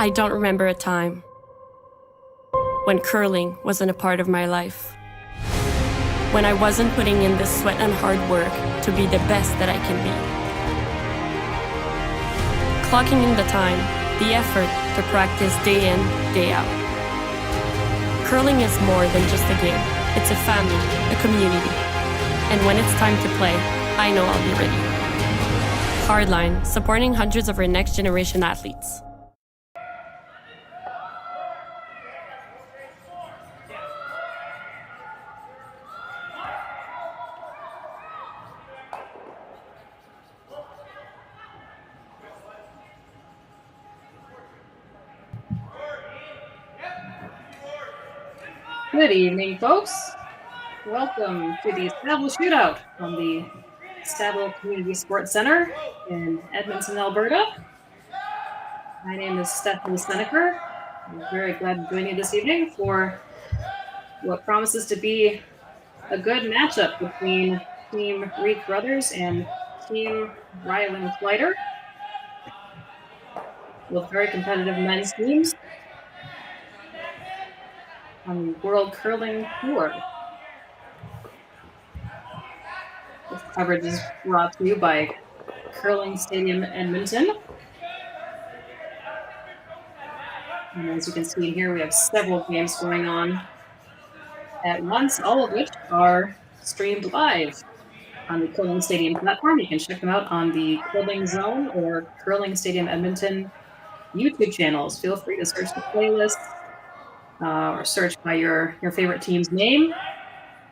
I don't remember a time when curling wasn't a part of my life. When I wasn't putting in the sweat and hard work to be the best that I can be. Clocking in the time, the effort to practice day in, day out. Curling is more than just a game. It's a family, a community. And when it's time to play, I know I'll be ready. Hardline, supporting hundreds of our next generation athletes. Good evening, folks. Welcome to the Saville Shootout from the Saville Community Sports Center in Edmonton, Alberta. My name is Steph from Senneker. I'm very glad to join you this evening for what promises to be a good matchup between Team Reid Carruthers and Team Rylan Kleiter. Both very competitive men's teams on the World Curling Tour. This coverage is brought to you by Curling Stadium Edmonton. And as you can see here, we have several games going on at once, all of which are streamed live on the Curling Stadium platform. You can check them out on the Curling Zone or Curling Stadium Edmonton YouTube channels. Feel free to search the playlist or search by your favorite team's name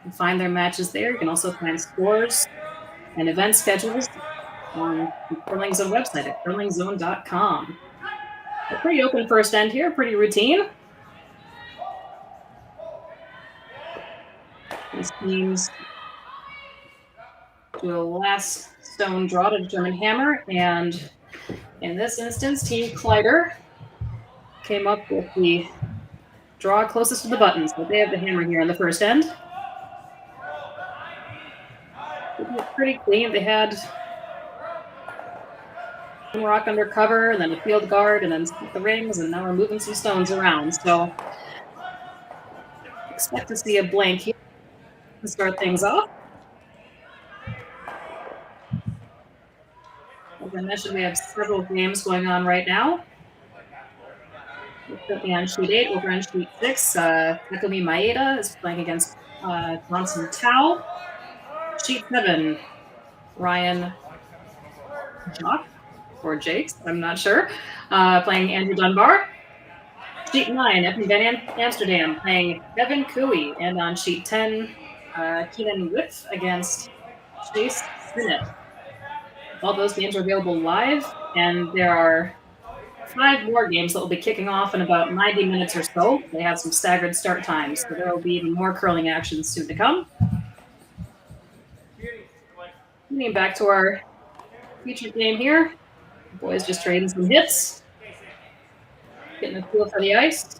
and find their matches there. You can also find scores and event schedules on the Curling Zone website at curlingzone.com. A pretty open first end here, pretty routine. These teams do a last stone draw to determine hammer, and in this instance, Team Kleiter came up with the draw closest to the buttons, but they have the hammer here in the first end. It was pretty clean. They had one rock under cover, and then a field guard, and then the rings, and now we're moving some stones around. So expect to see a blank here to start things off. As I mentioned, we have several games going on right now. We're currently on sheet 8, over on sheet 6. Takumi Maeda is playing against Johnson Tao. Sheet 7, Ryan Jock, or Jakes, I'm not sure, playing Andrew Dunbar. Sheet 9, Evan Van Amsterdam playing Devin Cooey. And on sheet 10, Keenan Whiff against Chase Sinnett. All those games are available live, and there are 5 more games that will be kicking off in about 90 minutes or so. They have some staggered start times, so there will be even more curling action soon to come. Getting back to our featured game here. The boys just trading some hits. Getting a feel for the ice.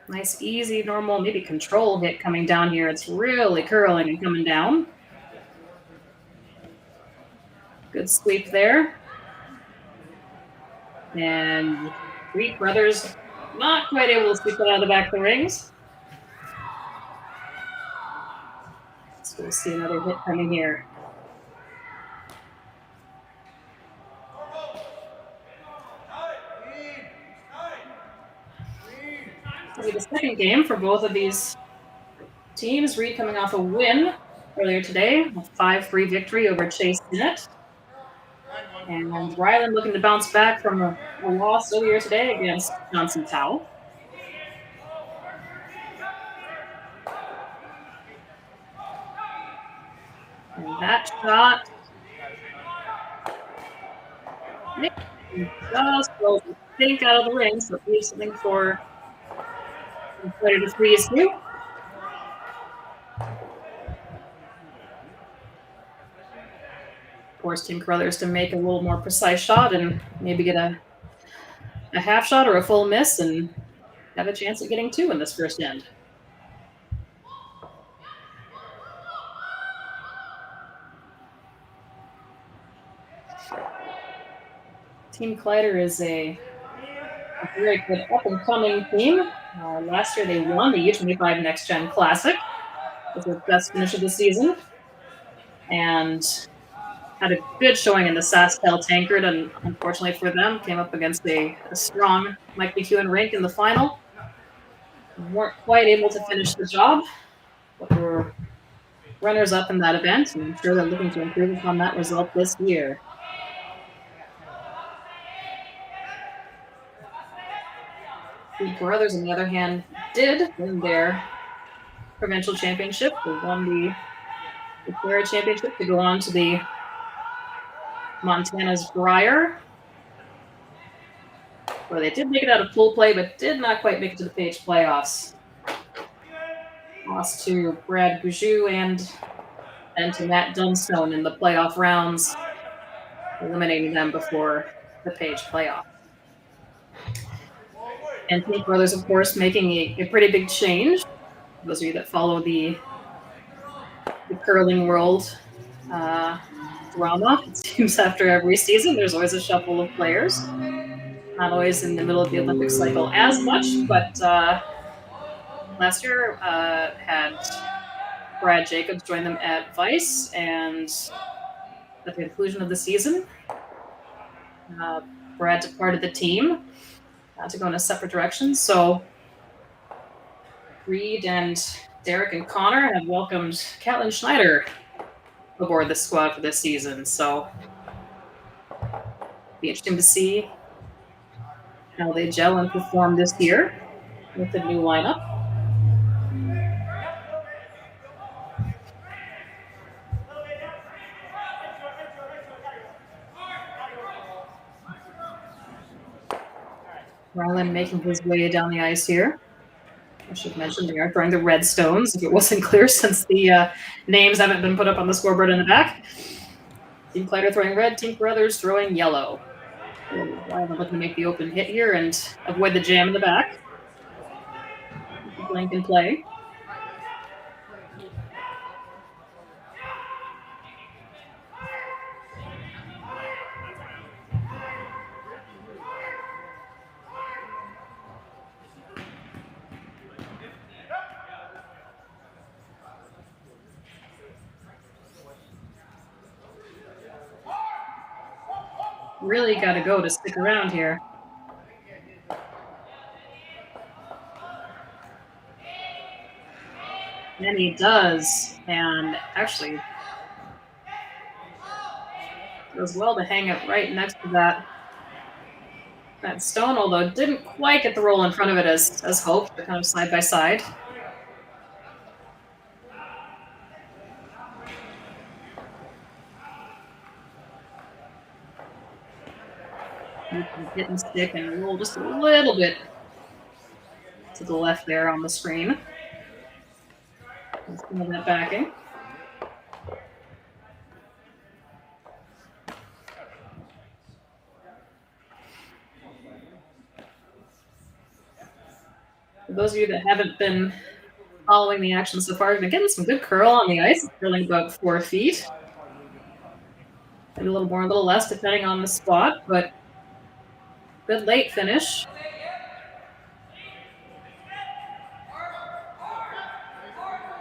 Nice, easy, normal, maybe control hit coming down here. It's really curling and coming down. Good sweep there. And Reid Carruthers not quite able to sweep it out of the back of the rings. So we'll see another hit coming here. The second game for both of these teams. Reid coming off a win earlier today, a 5-3 victory over Chase Sinnett. And Rylan looking to bounce back from a loss earlier today against Johnson Tao. And that shot just goes pink out of the ring, so it leaves something for Kleiter to freeze too. Force Team Carruthers to make a little more precise shot and maybe get a half shot or a full miss and have a chance at getting 2 in this first end. Team Kleiter is a very good up-and-coming team. Last year they won the U25 Next Gen Classic. It was their best finish of the season. And had a good showing in the Saskatchewan Tankard, and unfortunately for them, came up against a strong Mike McEwen rink in the final. Weren't quite able to finish the job, but were runners-up in that event, and I'm sure they're looking to improve upon that result this year. Reid Carruthers, on the other hand, did win their provincial championship. They won the Declare Championship to go on to the Montana's Brier, where they did make it out of pool play, but did not quite make it to the Page playoffs. Lost to Brad Boujou and to Matt Dunstone in the playoff rounds, eliminating them before the Page playoff. And Team Brothers, of course, making a pretty big change. For those of you that follow the curling world drama, it seems after every season there's always a shuffle of players. Not always in the middle of the Olympic cycle as much, but last year had Brad Jacobs join them at Vice, and at the conclusion of the season, Brad departed the team to go in a separate direction. So Reid and Derek and Connor have welcomed Caitlin Schneider aboard the squad for this season. So be interesting to see how they gel and perform this year with the new lineup. Rylan making his way down the ice here. I should mention they are throwing the red stones, if it wasn't clear, since the names haven't been put up on the scoreboard in the back. Team Kleiter throwing red, Team Carruthers throwing yellow. Rylan looking to make the open hit here and avoid the jam in the back. Blank and play. Really got to go to stick around here. And he does, and actually does well to hang up right next to that stone, although didn't quite get the roll in front of it as hoped, but kind of side by side. You can hit and stick and roll just a little bit to the left there on the screen. Let's move that backing. For those of you that haven't been following the action so far, been getting some good curl on the ice. It's curling about 4 feet. Maybe a little more, a little less, depending on the spot, but good late finish.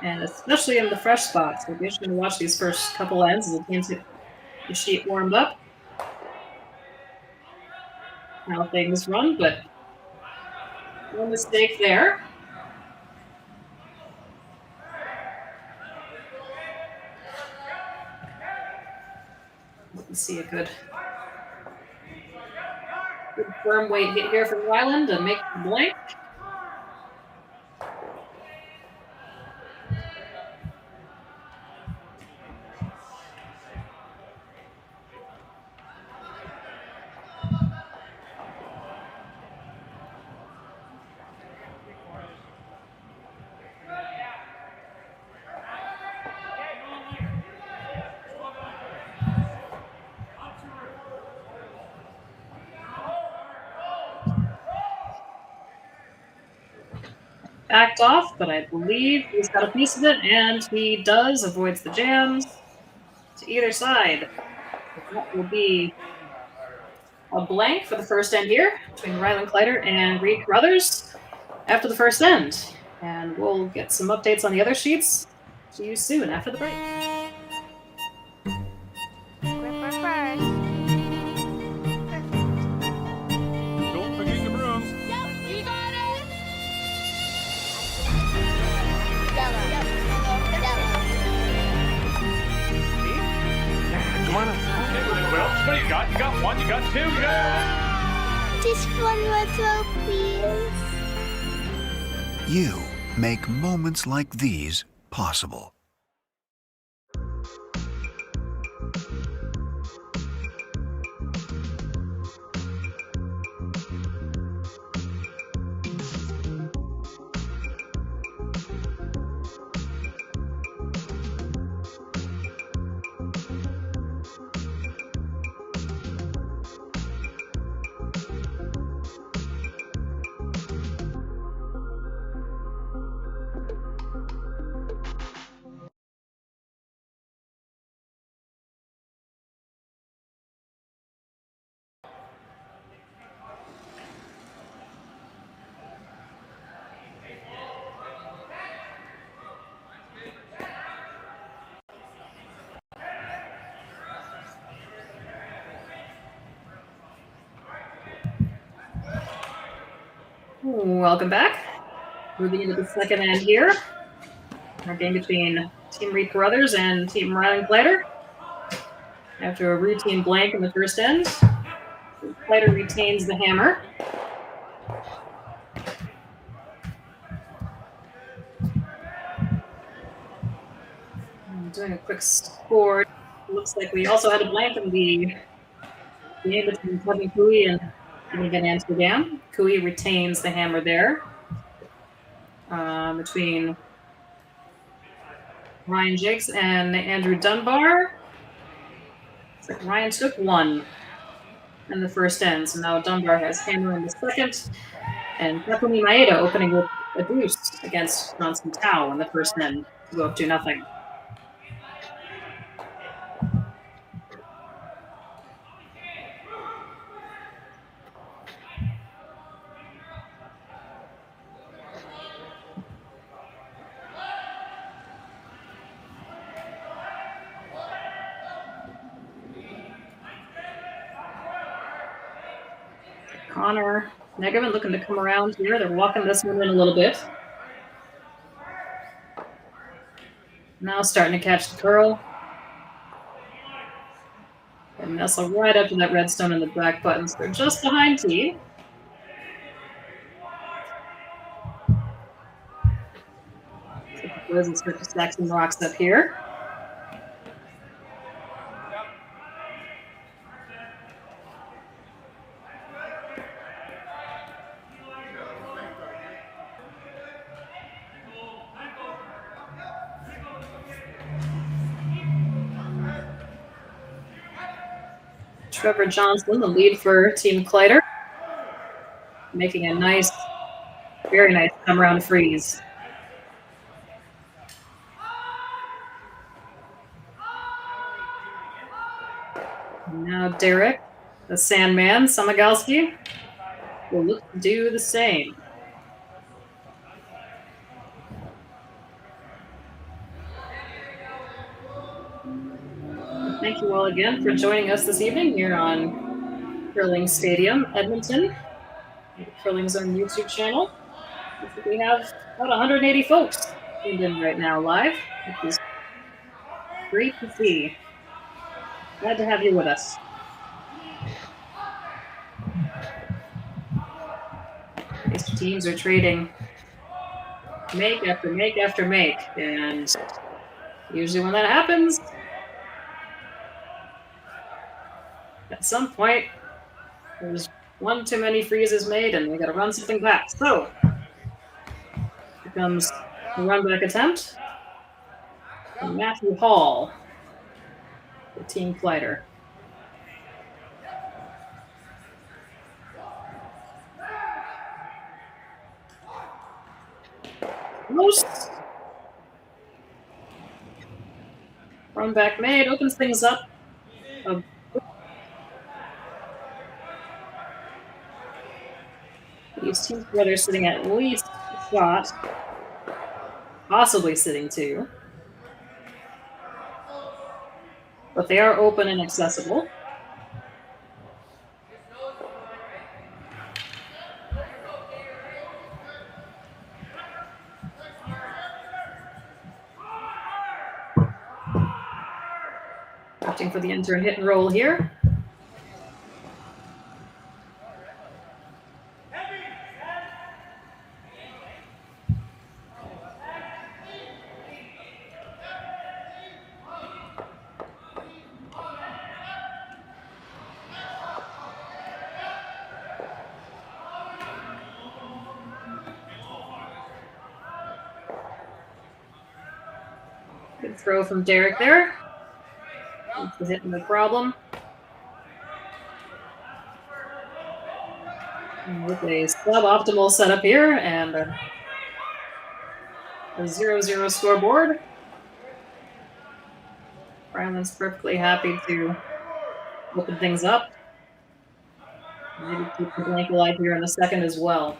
And especially in the fresh spots. So we're just going to watch these first couple ends as the teams get the sheet warmed up. How things run, but no mistake there. Let's see a good firm weight hit here from Rylan to make the blank. Backed off, but I believe he's got a piece of it, and he does, avoids the jams to either side. That will be a blank for the first end here between Rylan Kleiter and Reid Carruthers after the first end. And we'll get some updates on the other sheets to you soon after the break. Don't forget your brooms. Yep, you got it. Come on up. Okay, well, what do you got? You got one, you got two, you got... Just one more throw, please. You make moments like these possible. Welcome back. Moving into the second end here. Our game between Team Reid Carruthers and Team Rylan Kleiter. After a routine blank in the first end, Kleiter retains the hammer. I'm doing a quick score. Looks like we also had a blank in the game between Cailey and Winnipeg Amsterdam. Cailey retains the hammer there. Between Ryan Jakes and Andrew Dunbar. Looks like Ryan took one in the first end, so now Dunbar has hammer in the second. And Cailey Maeda opening with a deuce against Johnson Tao in the first end to go up 2-0. Connor Negaman looking to come around here. They're walking this one in a little bit. Now starting to catch the curl. And nestle right up to that redstone in the back buttons. They're just behind T. So the boys will start to stack some rocks up here. Trevor Johnson, the lead for Team Kleiter, making a nice, very nice come-around freeze. And now Derek, the Sandman, Samagalski, will look to do the same. Thank you all again for joining us this evening here on Curling Stadium, Edmonton, the Curling Zone YouTube channel. We have about 180 folks tuned in right now live, which is great to see. Glad to have you with us. These teams are trading make after make after make, and usually when that happens, at some point, there's one too many freezes made, and we got to run something back. So, here comes the run back attempt from Matthew Hall for Team Kleiter. Most run back made opens things up These teams together sitting at least a shot, possibly sitting 2. But they are open and accessible. Opting for the intern hit and roll here. Good throw from Derek there. That's the hit, no problem. And with a suboptimal setup here and a 0-0 scoreboard. Rylan's perfectly happy to open things up. Maybe keep the blank alive here in a second as well.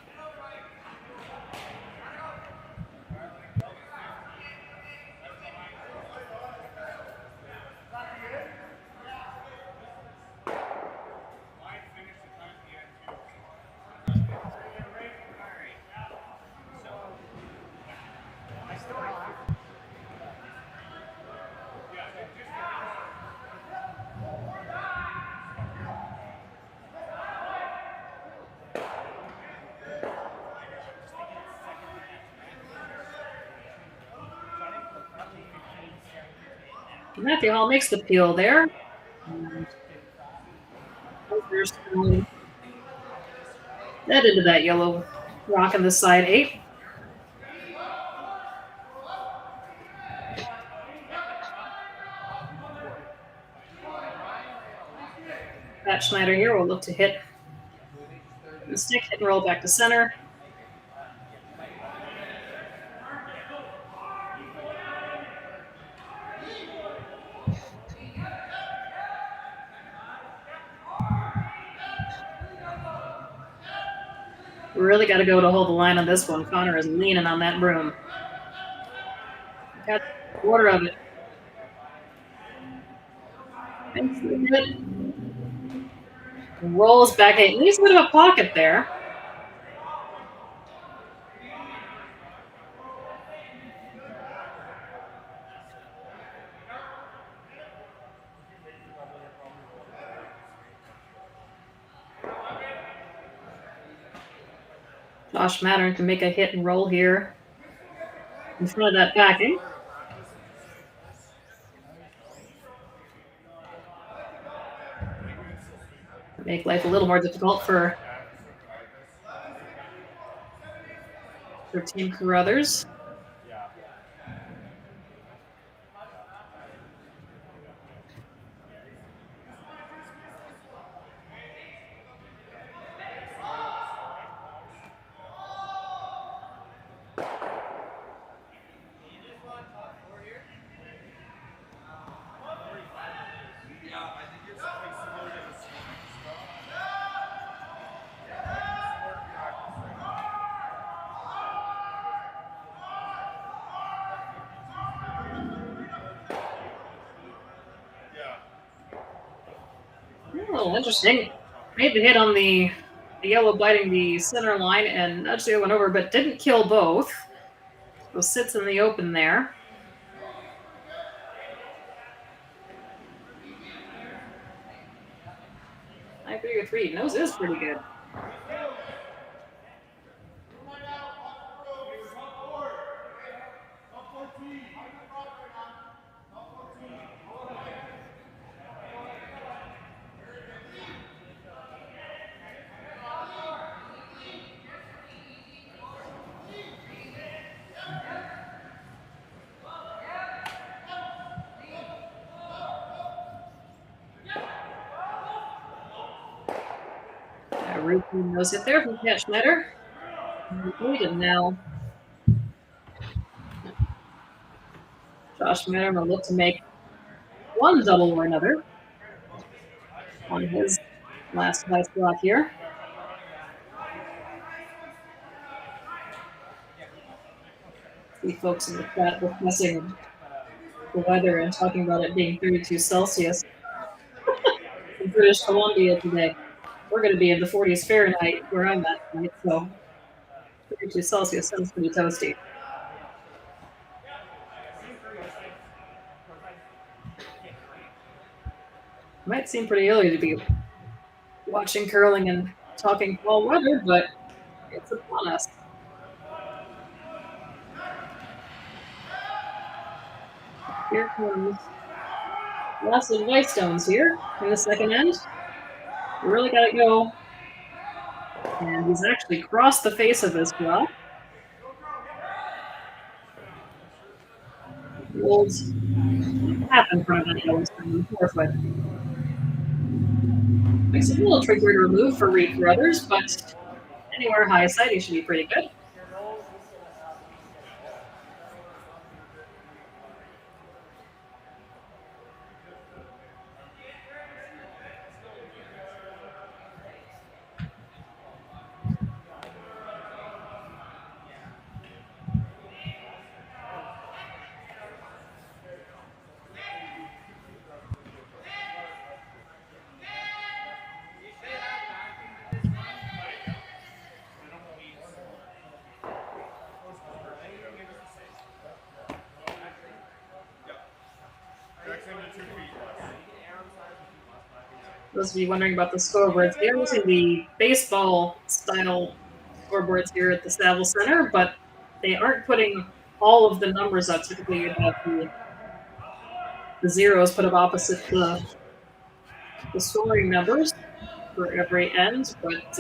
Matthew Hall makes the peel there. Dead into that yellow rock on the side 8. Pat Schneider here will look to hit the stick, hit and roll back to center. We really got to go to hold the line on this one. Connor is leaning on that broom. Got a quarter of it. Rolls back 8. Leaves a bit of a pocket there. Josh Mattern can make a hit and roll here in front of that backing. Make life a little more difficult for Team Carruthers. Oh, interesting. Made the hit on the yellow biting the center line and nudged the other one over, but didn't kill both. So sits in the open there. I agree with Reid. Nose is pretty good. Routine nose hit there from Pat Schneider. And now Josh Mattern will look to make one double or another on his last high slot here. See folks in the chat discussing the weather and talking about it being 32 Celsius in British Columbia today. We're going to be in the 40s Fahrenheit where I'm at tonight, so 32 Celsius sounds pretty toasty. Might seem pretty early to be watching curling and talking fall weather, but it's upon us. Here comes lots of white stones here in the second end. We really got to go. And he's actually crossed the face of this well. The old tap in front of that yellow stone in the 4 foot. Makes it a little trickier to remove for Reid Carruthers, but anywhere high side, he should be pretty good. Those of you wondering about the scoreboards, they're using the baseball style scoreboards here at the Saville Center, but they aren't putting all of the numbers up. Typically, you have the zeros put up opposite the scoring numbers for every end, but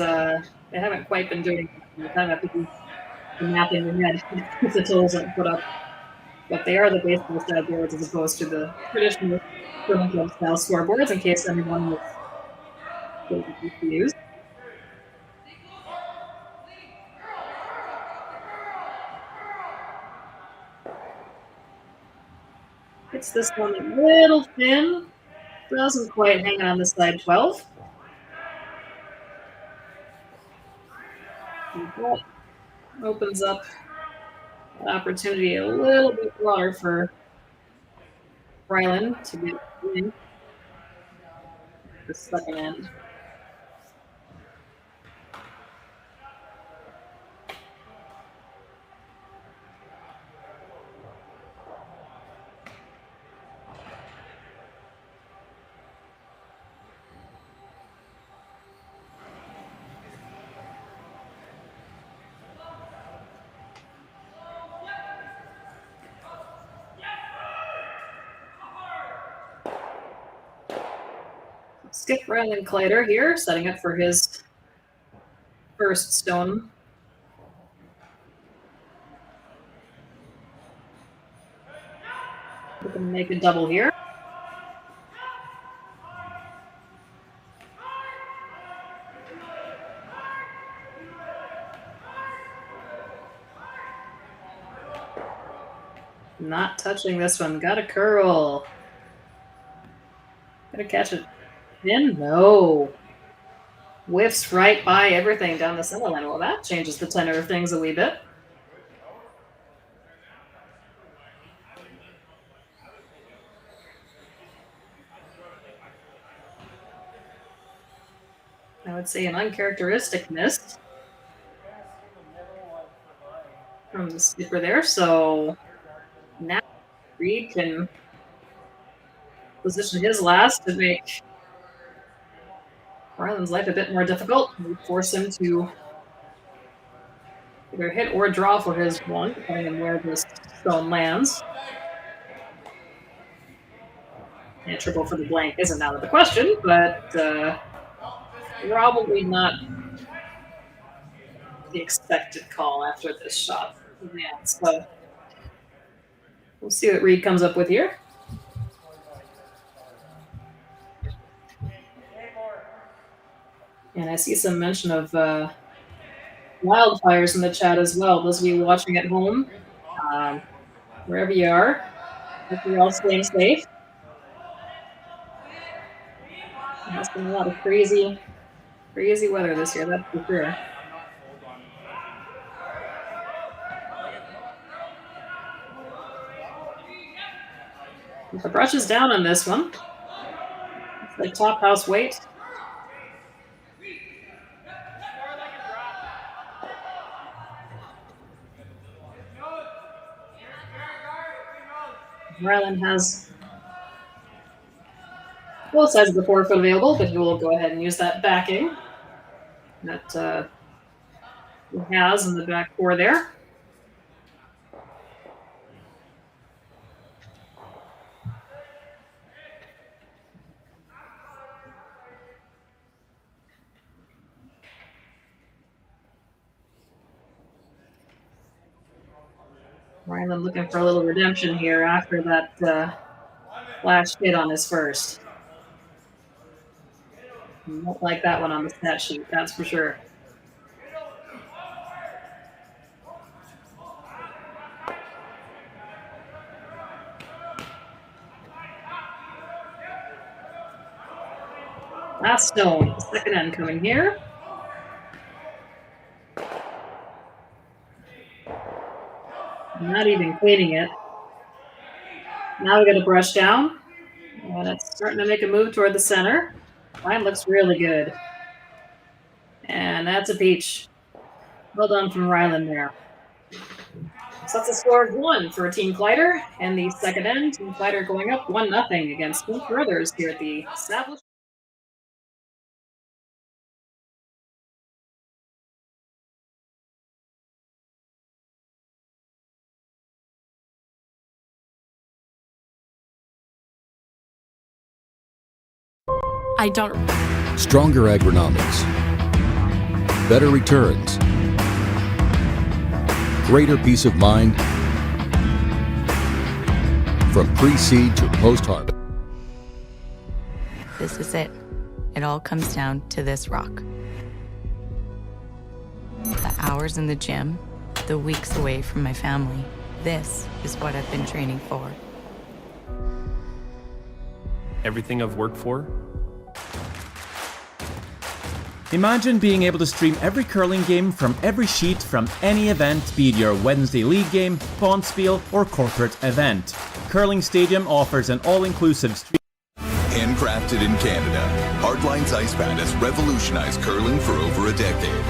they haven't quite been doing it. You kind of have to be mapping your head if the totals aren't put up. But they are the baseball style boards as opposed to the traditional curling club style scoreboards, in case anyone was confused. It's this one a little thin, doesn't quite hang on the side 12. That opens up an opportunity a little bit broader for Rylan to get in the second end. Skip Rylan Kleiter here, setting up for his first stone. We can make a double here. Not touching this one. Got a curl. Gotta catch it. In? No. Whiffs right by everything down the center line. Well, that changes the tenor of things a wee bit. I would say an uncharacteristic miss from the skipper there. So now Reid can position his last to make Rylan's life a bit more difficult. We force him to either hit or draw for his one, depending on where this stone lands. And triple for the blank isn't out of the question, but probably not the expected call after this shot. Yeah, so we'll see what Reid comes up with here. And I see some mention of wildfires in the chat as well. Those of you watching at home, wherever you are, hope you're all staying safe. There's been a lot of crazy weather this year, that's for sure. The brush is down on this one. It's like top house weight. Rylan has both sides of the forefoot available, but he will go ahead and use that backing that he has in the back four there. Rylan looking for a little redemption here after that flash hit on his first. You won't like that one on the stat sheet, that's for sure. Last stone, second end coming here. Not even cleaning it. Now we got to brush down. And it's starting to make a move toward the center. Line looks really good. And that's a peach. Well done from Rylan there. So that's a score of 1 for Team Kleiter. And the second end, Team Kleiter going up 1-0 against Reid Carruthers here at the Saville. I don't. Stronger agronomics, better returns, greater peace of mind from pre-seed to post-harvest. This is it. It all comes down to this rock. The hours in the gym, the weeks away from my family. This is what I've been training for. Everything I've worked for. Imagine being able to stream every curling game from every sheet from any event, be it your Wednesday league game, bonspiel, or corporate event. Curling Stadium offers an all-inclusive stream. Handcrafted in Canada, Hardline's Ice Pad has revolutionized curling for over a decade.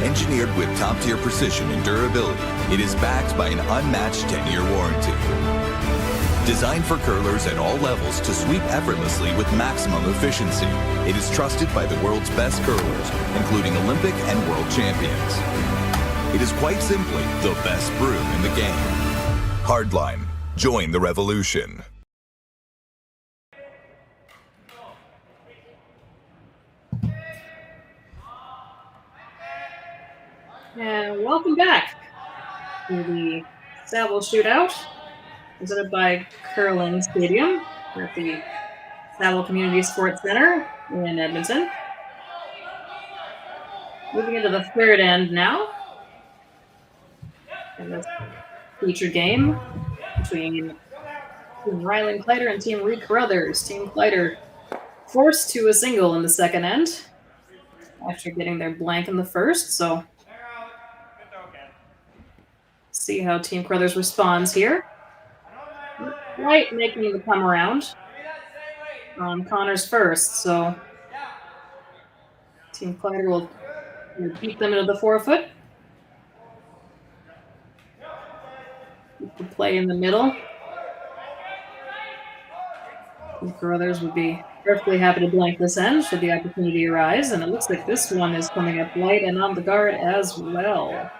Engineered with top-tier precision and durability, it is backed by an unmatched 10-year warranty. Designed for curlers at all levels to sweep effortlessly with maximum efficiency, it is trusted by the world's best curlers, including Olympic and world champions. It is quite simply the best broom in the game. Hardline. Join the revolution. And welcome back to the Saville Shootout, presented by Curling Stadium at the Saville Community Sports Center in Edmonton. Moving into the third end now. And this featured game between Team Rylan Kleiter and Team Reid Carruthers. Team Kleiter forced to a single in the second end after getting their blank in the first, so see how Team Carruthers responds here. Right, making the come around on Connor's first, so Team Kleiter will beat them into the forefoot. Keep the play in the middle. Team Carruthers would be perfectly happy to blank this end should the opportunity arise, and it looks like this one is coming up light and on the guard as well.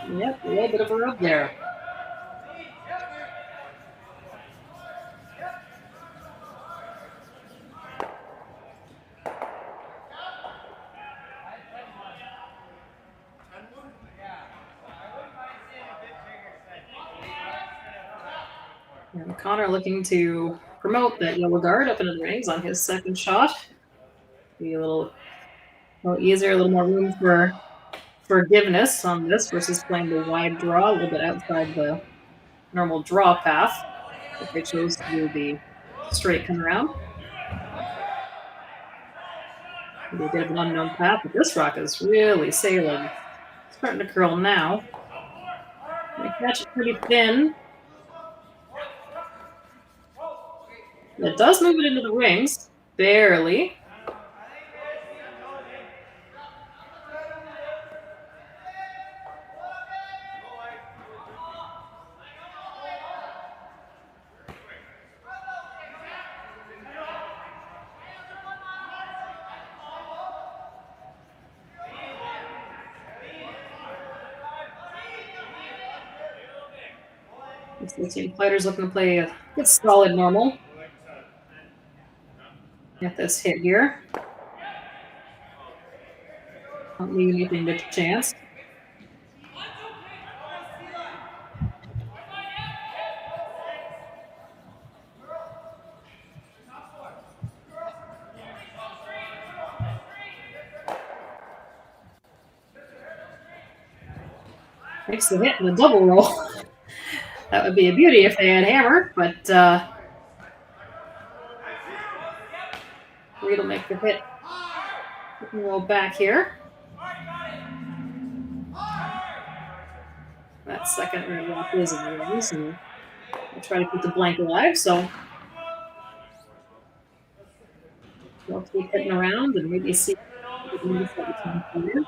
Yep, a little bit of a rub there. And Connor looking to promote that yellow guard up into the rings on his second shot. Be a little easier, a little more room for forgiveness on this versus playing the wide draw, a little bit outside the normal draw path. If they chose to do the straight come around. Maybe a bit of an unknown path, but this rock is really sailing. Starting to curl now. They catch it pretty thin. It does move it into the rings. Barely. The team Kleiter's looking to play a good solid normal. Get this hit here. Don't leave anything to chance. Makes the hit in the double roll. That would be a beauty if they had hammer, but Reid will make the hit. Roll back here. That second red rock is in the rings, and we'll try to keep the blank alive, so we'll keep hitting around and maybe see if we can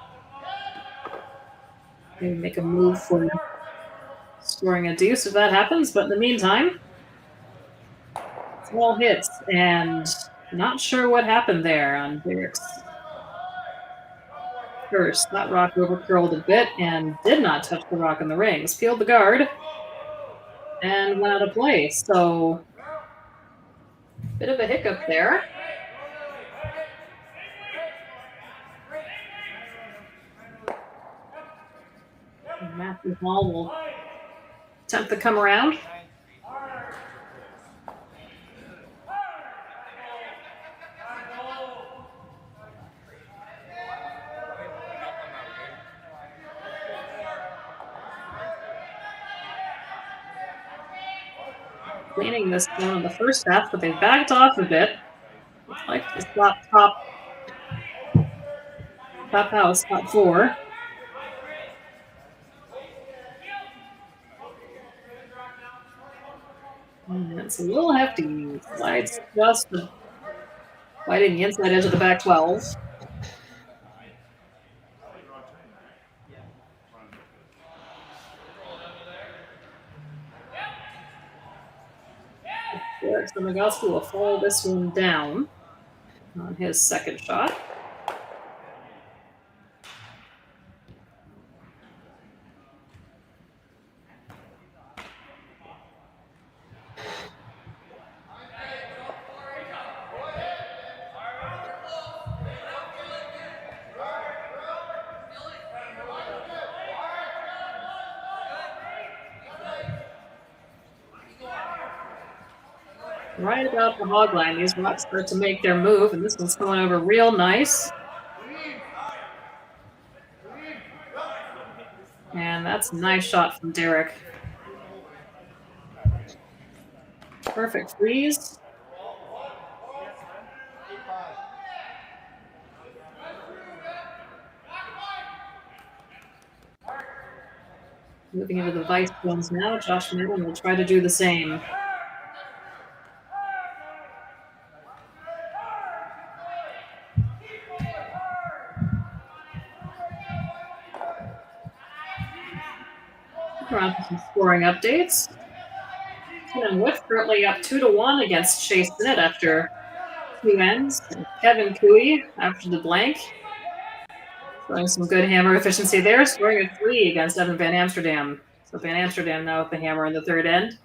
maybe make a move for scoring a deuce if that happens, but in the meantime, small hits, and not sure what happened there on Derek's first. That rock over curled a bit and did not touch the rock in the rings. Peeled the guard and went out of play. So, bit of a hiccup there. And Matthew Hall will attempt to come around. Cleaning this down in the first half, but they backed off a bit. Looks like it's top house, top four. And it's a little hefty. Slides just fighting the inside edge of the back 12. So Miguelski will follow this one down on his second shot. Right about the hog line, these rocks start to make their move, and this one's going over real nice. And that's a nice shot from Derek. Perfect freeze. Moving into the vice zones now, Josh Madden will try to do the same. On some scoring updates. Kevin Wood currently up 2-1 against Chase Bennett after 2 ends. And Kevin Cooey after the blank. Showing some good hammer efficiency there, scoring a 3 against Evan Van Amsterdam. So Van Amsterdam now with the hammer in the third end.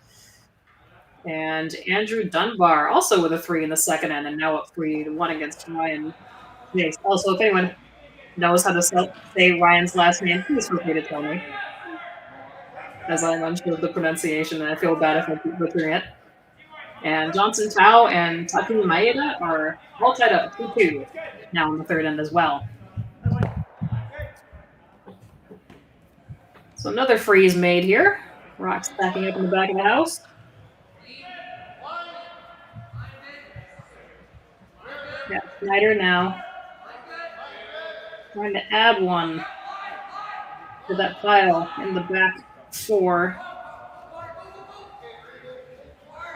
And Andrew Dunbar also with a 3 in the second end, and now up 3-1 against Ryan Chase. Also, if anyone knows how to say Ryan's last name, please feel free to tell me, as I'm unsure of the pronunciation, and I feel bad if I keep butchering it. And Johnson Tao and Takumi Maeda are all tied up 2-2 now in the third end as well. So another freeze made here. Rock's backing up in the back of the house. Yeah, Snyder now trying to add one to that pile in the back 4.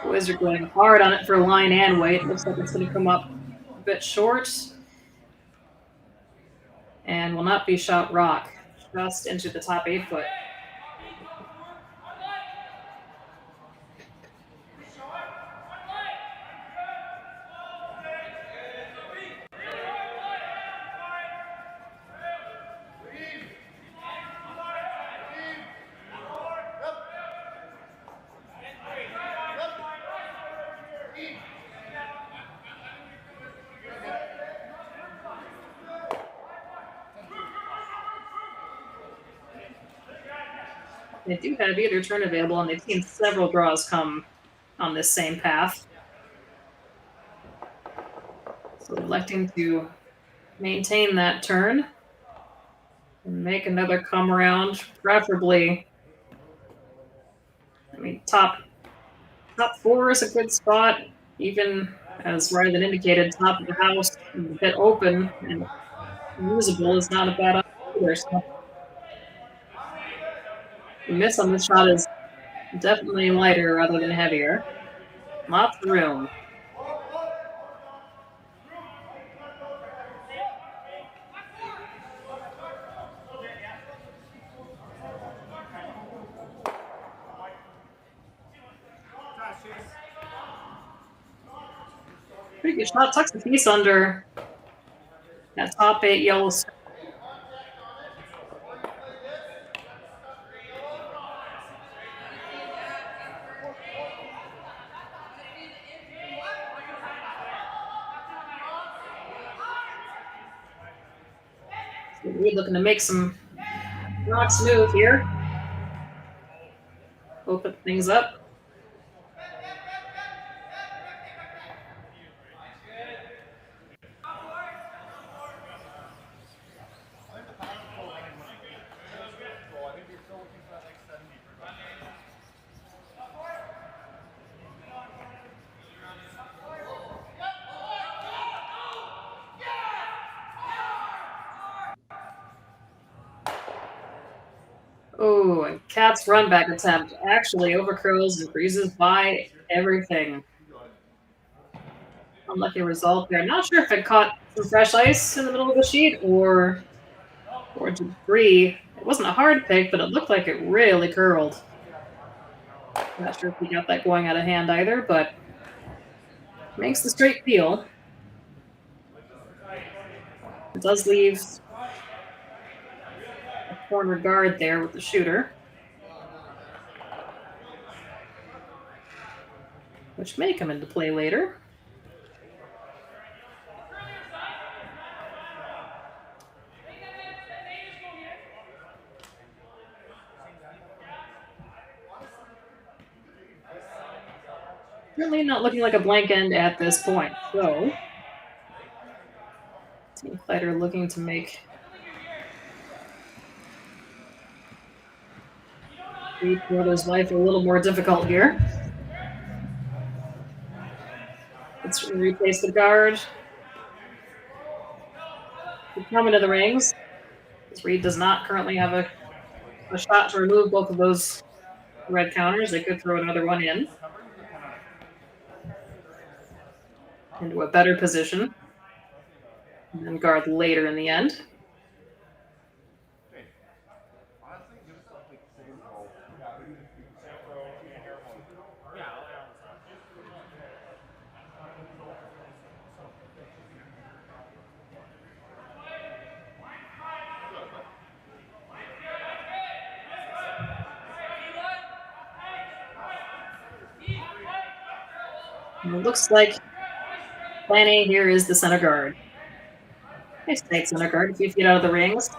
Boys are going hard on it for line and weight. Looks like it's going to come up a bit short. And will not be shot rock. Just into the top 8 foot. They do have either turn available, and they've seen several draws come on this same path. So electing to maintain that turn and make another come around, preferably. I mean, top 4 is a good spot, even as Rylan indicated, top of the house is a bit open and usable is not a bad option either. So the miss on this shot is definitely lighter rather than heavier. Lots of room. Pretty good shot. Tucks the piece under that top 8 yellow. So Reid looking to make some rocks move here. Open things up. Oh, and Cat's run back attempt actually overcurls and breezes by everything. Unlucky result there. Not sure if it caught some fresh ice in the middle of the sheet or debris. It wasn't a hard pick, but it looked like it really curled. Not sure if he got that going out of hand either, but makes the straight peel. It does leave a corner guard there with the shooter, which may come into play later. Certainly not looking like a blank end at this point. So, Team Kleiter looking to make Reid Carruthers' life a little more difficult here. Let's replace the guard. We come into the rings. Reid does not currently have a shot to remove both of those red counters. They could throw another one in. Into a better position. And then guard later in the end. And it looks like plan A here is the center guard. Nice tight center guard, a few feet out of the rings.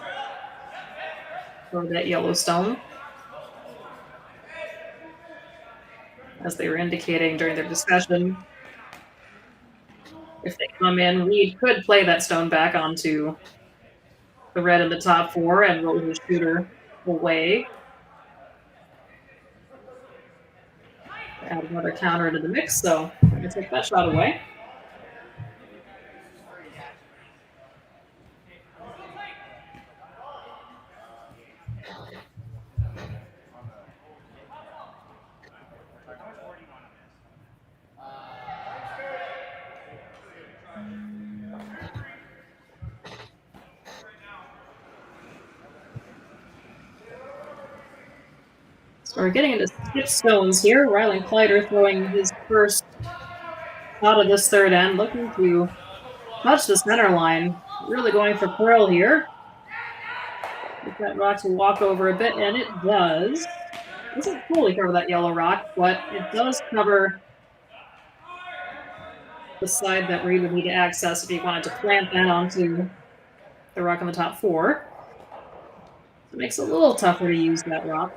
For that yellow stone. As they were indicating during their discussion, if they come in, Reid could play that stone back onto the red in the top 4 and roll his shooter away. Add another counter into the mix, so I'm going to take that shot away. So we're getting into skip stones here. Rylan Kleiter throwing his first shot of this third end, looking to touch the center line. Really going for Pearl here. Get that rock to walk over a bit, and it does. It doesn't fully cover that yellow rock, but it does cover the side that Reid would need to access if he wanted to plant that onto the rock on the top four. It makes it a little tougher to use that rock.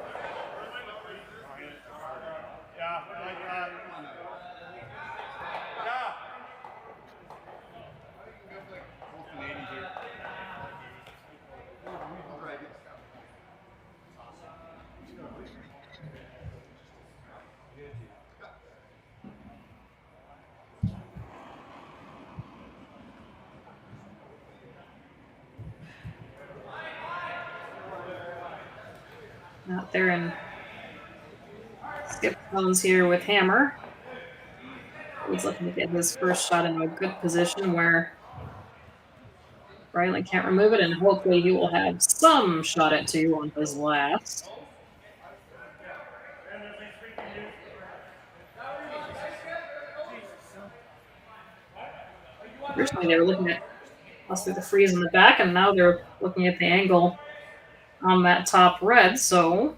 Out there in skip zones here with Hammer. He's looking to get his first shot in a good position where Rylan can't remove it, and hopefully he will have some shot at two on his last. Originally they were looking at possibly the freeze in the back, and now they're looking at the angle on that top red, so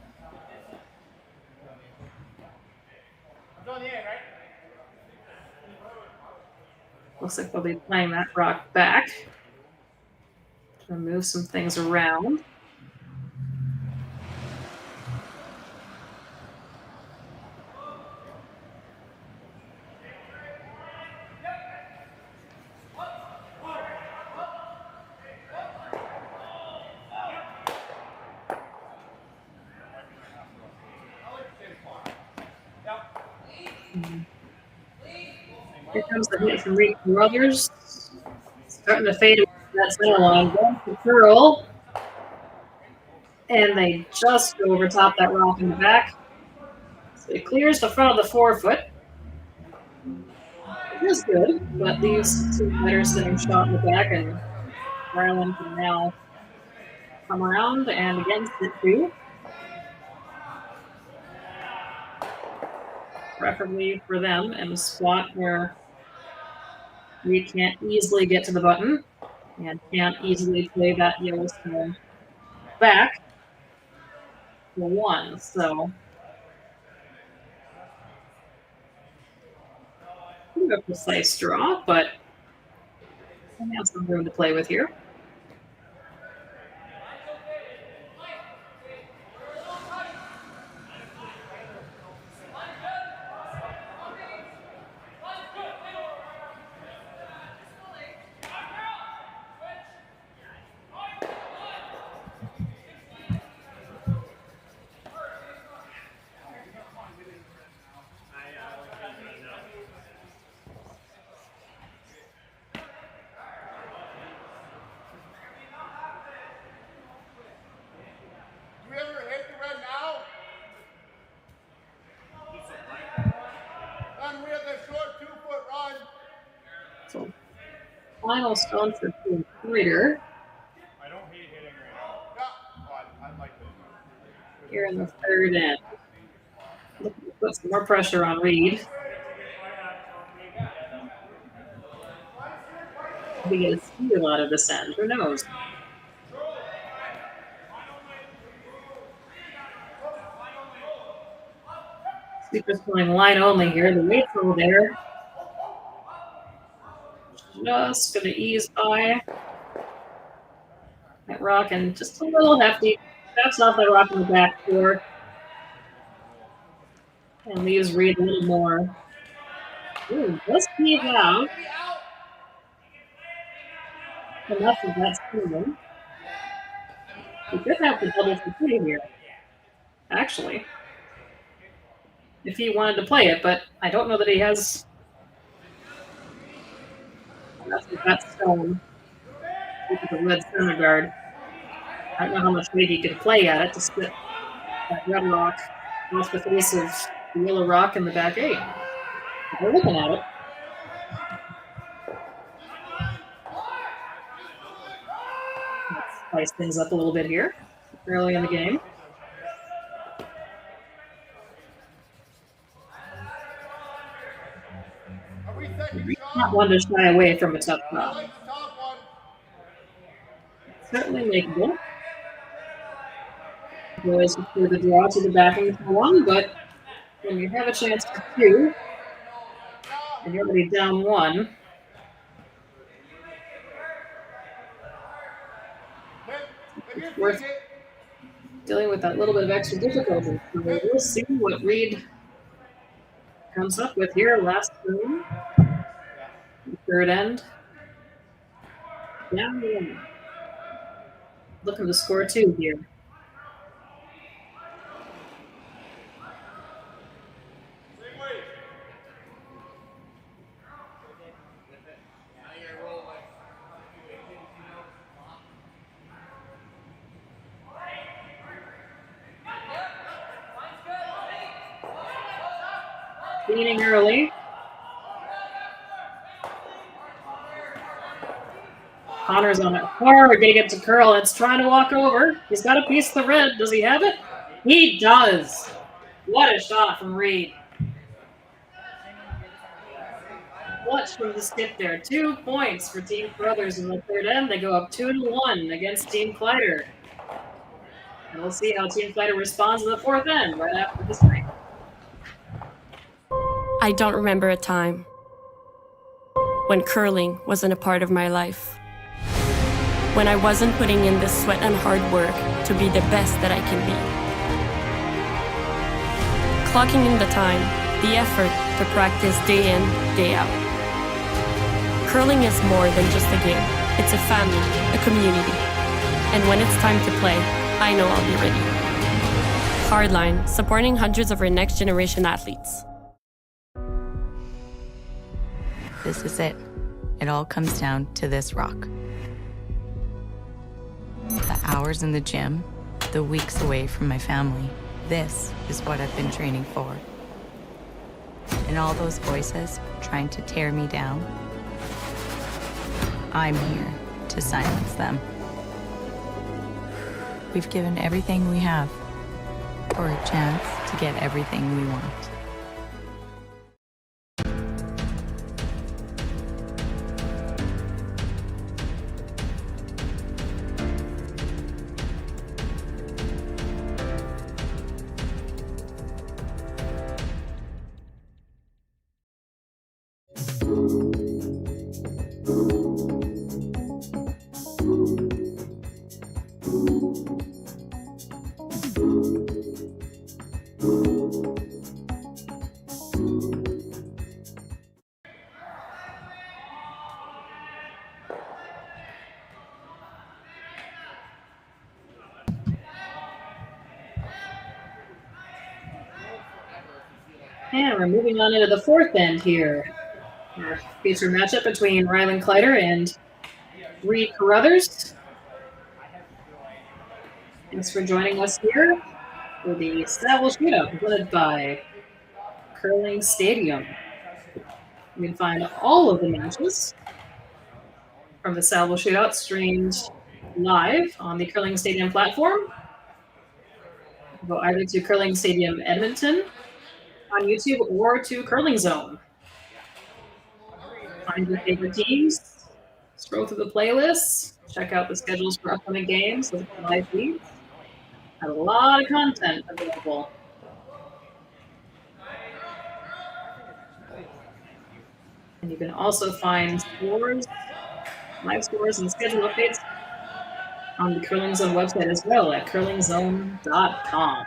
looks like they'll be playing that rock back to move some things around. Here comes the hit from Reid Carruthers. Starting to fade away from that center line. Going to Pearl. And they just go over top that rock in the back. So it clears the front of the 4-foot. It is good, but leaves two better sitting shot in the back, and Rylan can now come around and against it too. Preferably for them in a spot where we can't easily get to the button and can't easily play that Yellowstone back for one. So a precise draw, but we have some room to play with here. So, final stone for Kleiter. I don't hate hitting right now. But I like it. Here in the third end. Looking to put some more pressure on Reid. We get a steal out of this end. Who knows? Sleeper's playing line only here. The weight's over there. Just going to ease by that rock, and just a little hefty. Taps off that rock in the back four and leaves Reid a little more. Ooh, just leave out. Enough of that stealing. We could have the double for three here, actually, if he wanted to play it, but I don't know that he has enough of that stone with the red center guard. I don't know how much weight he could play at it to split that red rock off the face of the yellow rock in the back eight. We're looking at it. Let's spice things up a little bit here early in the game. Not one to shy away from a tough shot. Certainly makeable. Boys secure the draw to the backing for one, but when you have a chance for two, and you're already down one, it's worth dealing with that little bit of extra difficulty. So we'll see what Reid comes up with here. Last room, third end. Down one. Looking to score two here. Leaning early. Connor's on it hard, getting it to Curl. It's trying to walk over. He's got a piece of the red. Does he have it? He does. What a shot from Reid. Clutch from the skip there. 2 points for Team Carruthers in the third end. They go up 2-1 against Team Kleiter. And we'll see how Team Kleiter responds in the fourth end right after this break. I don't remember a time when curling wasn't a part of my life. When I wasn't putting in the sweat and hard work to be the best that I can be. Clocking in the time, the effort to practice day in, day out. Curling is more than just a game. It's a family, a community. And when it's time to play, I know I'll be ready. Hardline, supporting hundreds of our next generation athletes. This is it. It all comes down to this rock. The hours in the gym, the weeks away from my family. This is what I've been training for. And all those voices trying to tear me down, I'm here to silence them. We've given everything we have for a chance to get everything we want. And we're moving on into the fourth end here. Our feature matchup between Rylan Kleiter and Reid Carruthers. Thanks for joining us here for the Saville Shootout presented by Curling Stadium. You can find all of the matches from the Saville Shootout streamed live on the Curling Stadium platform. Go either to Curling Stadium Edmonton on YouTube or to Curling Zone. Find your favorite teams, scroll through the playlists, check out the schedules for upcoming games with live feeds. Have a lot of content available. And you can also find scores, live scores, and schedule updates on the Curling Zone website as well at curlingzone.com.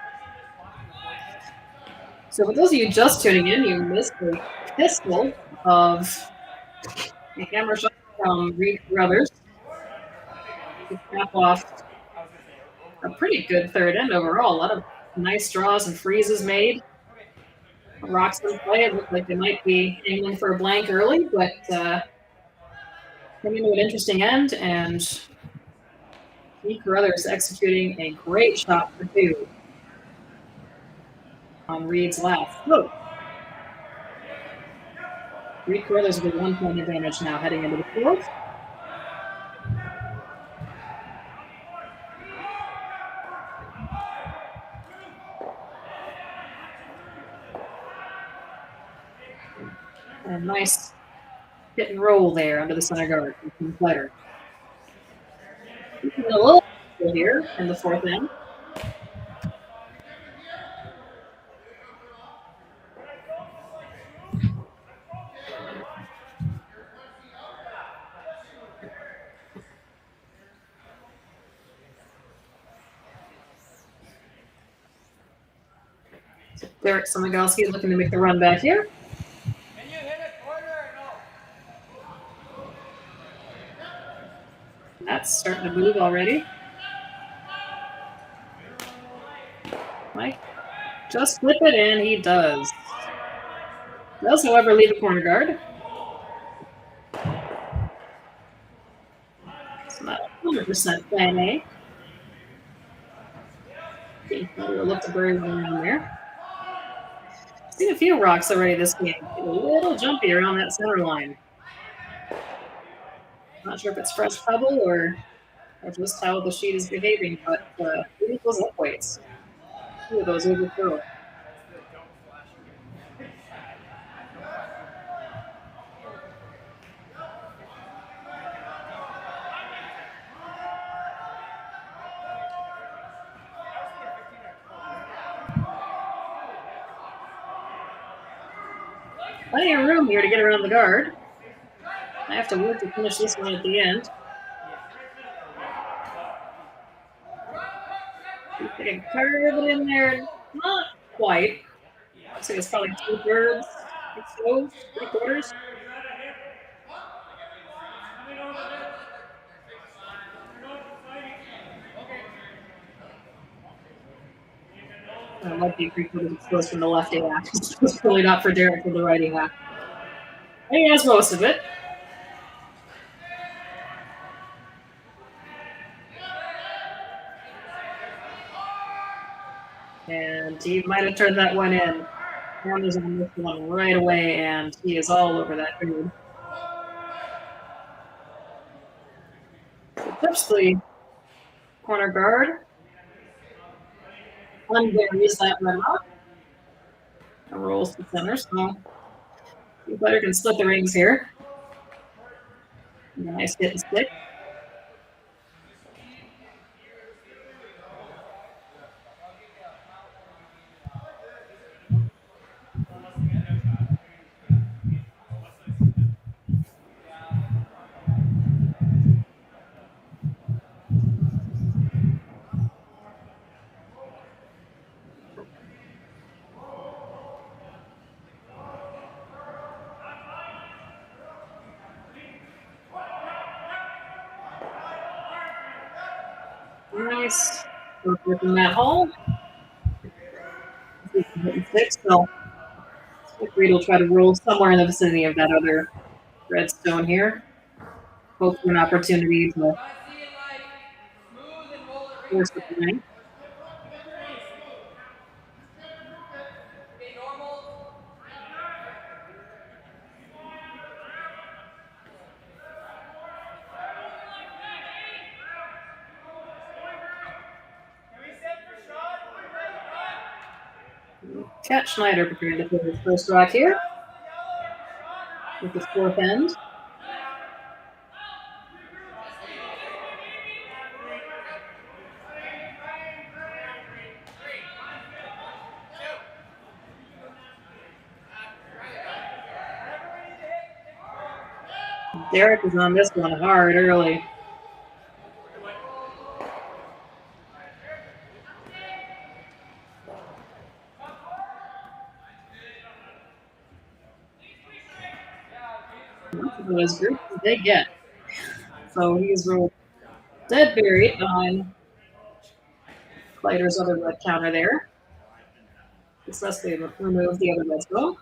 So for those of you just tuning in, you missed the pistol of a hammer shot from Reid Carruthers to cap off a pretty good third end overall. A lot of nice draws and freezes made. Rocks in play. It looked like they might be angling for a blank early, but coming into an interesting end, and Reid Carruthers executing a great shot for two on Reid's last. Oh. Reid Carruthers with a 1 point advantage now heading into the fourth. And nice hit and roll there under the center guard from Kleiter. A little here in the fourth end. Derek Samigalski looking to make the run back here. Can you hit a corner or no? That's starting to move already. Mike, just flip it in. He does. Does, however, leave a corner guard. It's not 100% plan A. We'll look to bury one around there. Seen a few rocks already this game. A little jumpy around that center line. Not sure if it's fresh pebble or just how the sheet is behaving, but it equals up weights. Two of those overthrow. Plenty of room here to get around the guard. I have to work to finish this one at the end. They can curve it in there. Not quite. I'd say it's probably 2/3 exposed, 3/4. It might be 3/4 exposed from the left half. It's probably not for Derek from the right half. He has most of it. And he might have turned that one in. Cameron's on this one right away, and he is all over that dude. So tips the corner guard. Unburies that red rock. And rolls to center, so you better can split the rings here. Nice hit and stick. Nice. Work in that hole. So Reid will try to roll somewhere in the vicinity of that other red stone here. Hope for an opportunity to force the point. Cat Schneider preparing to put his first rock here with his fourth end. Derek is on this one hard early. As group they get. So he's rolled dead buried on Kleiter's other red counter there. Successfully remove the other red stone.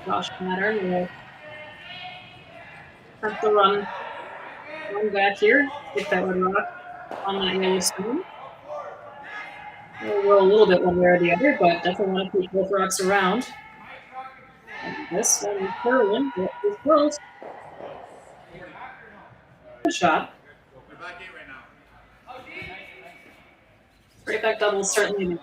Josh Matter will have to run back here, get that red rock on that yellow stone. We'll roll a little bit one way or the other, but definitely want to keep both rocks around. And this one is curling, but it's close. Good shot. Straight back double certainly.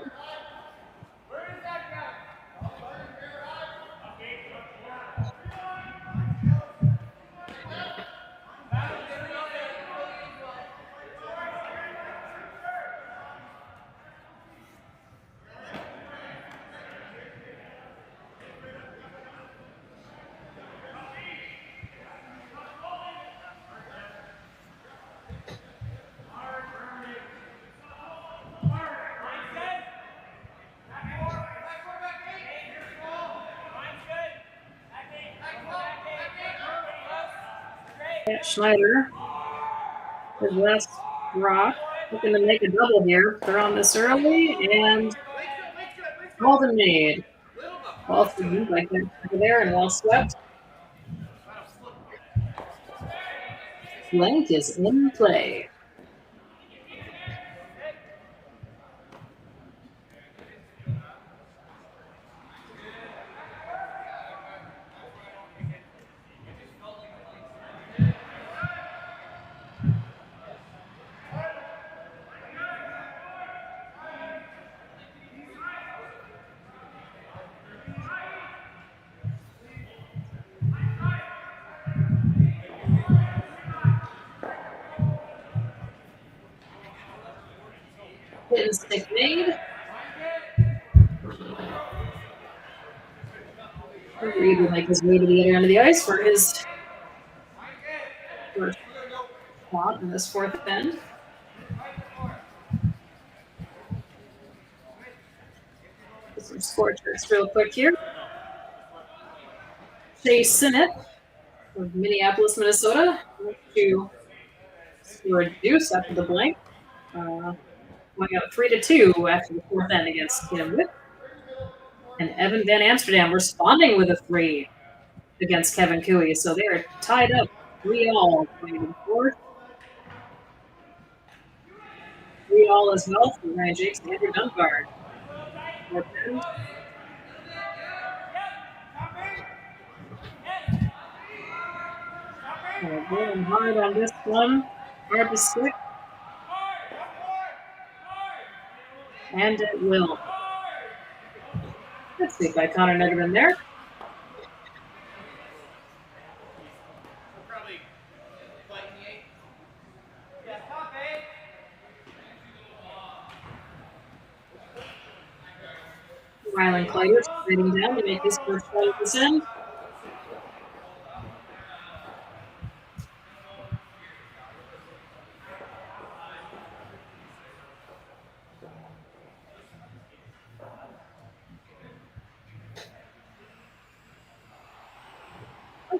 Schneider, his last rock, looking to make a double here. They're on this early, and Golden made. Well for you, like that there, and well swept. Blank is in play. Hit and stick made. Reid would like his way to the other end of the ice for his first shot in this fourth end. Get some score charts real quick here. Chase Senneker of Minneapolis, Minnesota, to score a deuce after the blank. Going up 3-2 after the fourth end against Kim Whip. And Evan Van Amsterdam responding with a 3 against Kevin Cooey. So they are tied up 3-all going to the fourth. 3-all as well for Ryan Jakes and Andrew Dunbar. Fourth end. Going hard on this one. Hard to stick. And it will. Let's see by Connor Netterman there. Rylan Kleiter sitting down to make his first shot at this end.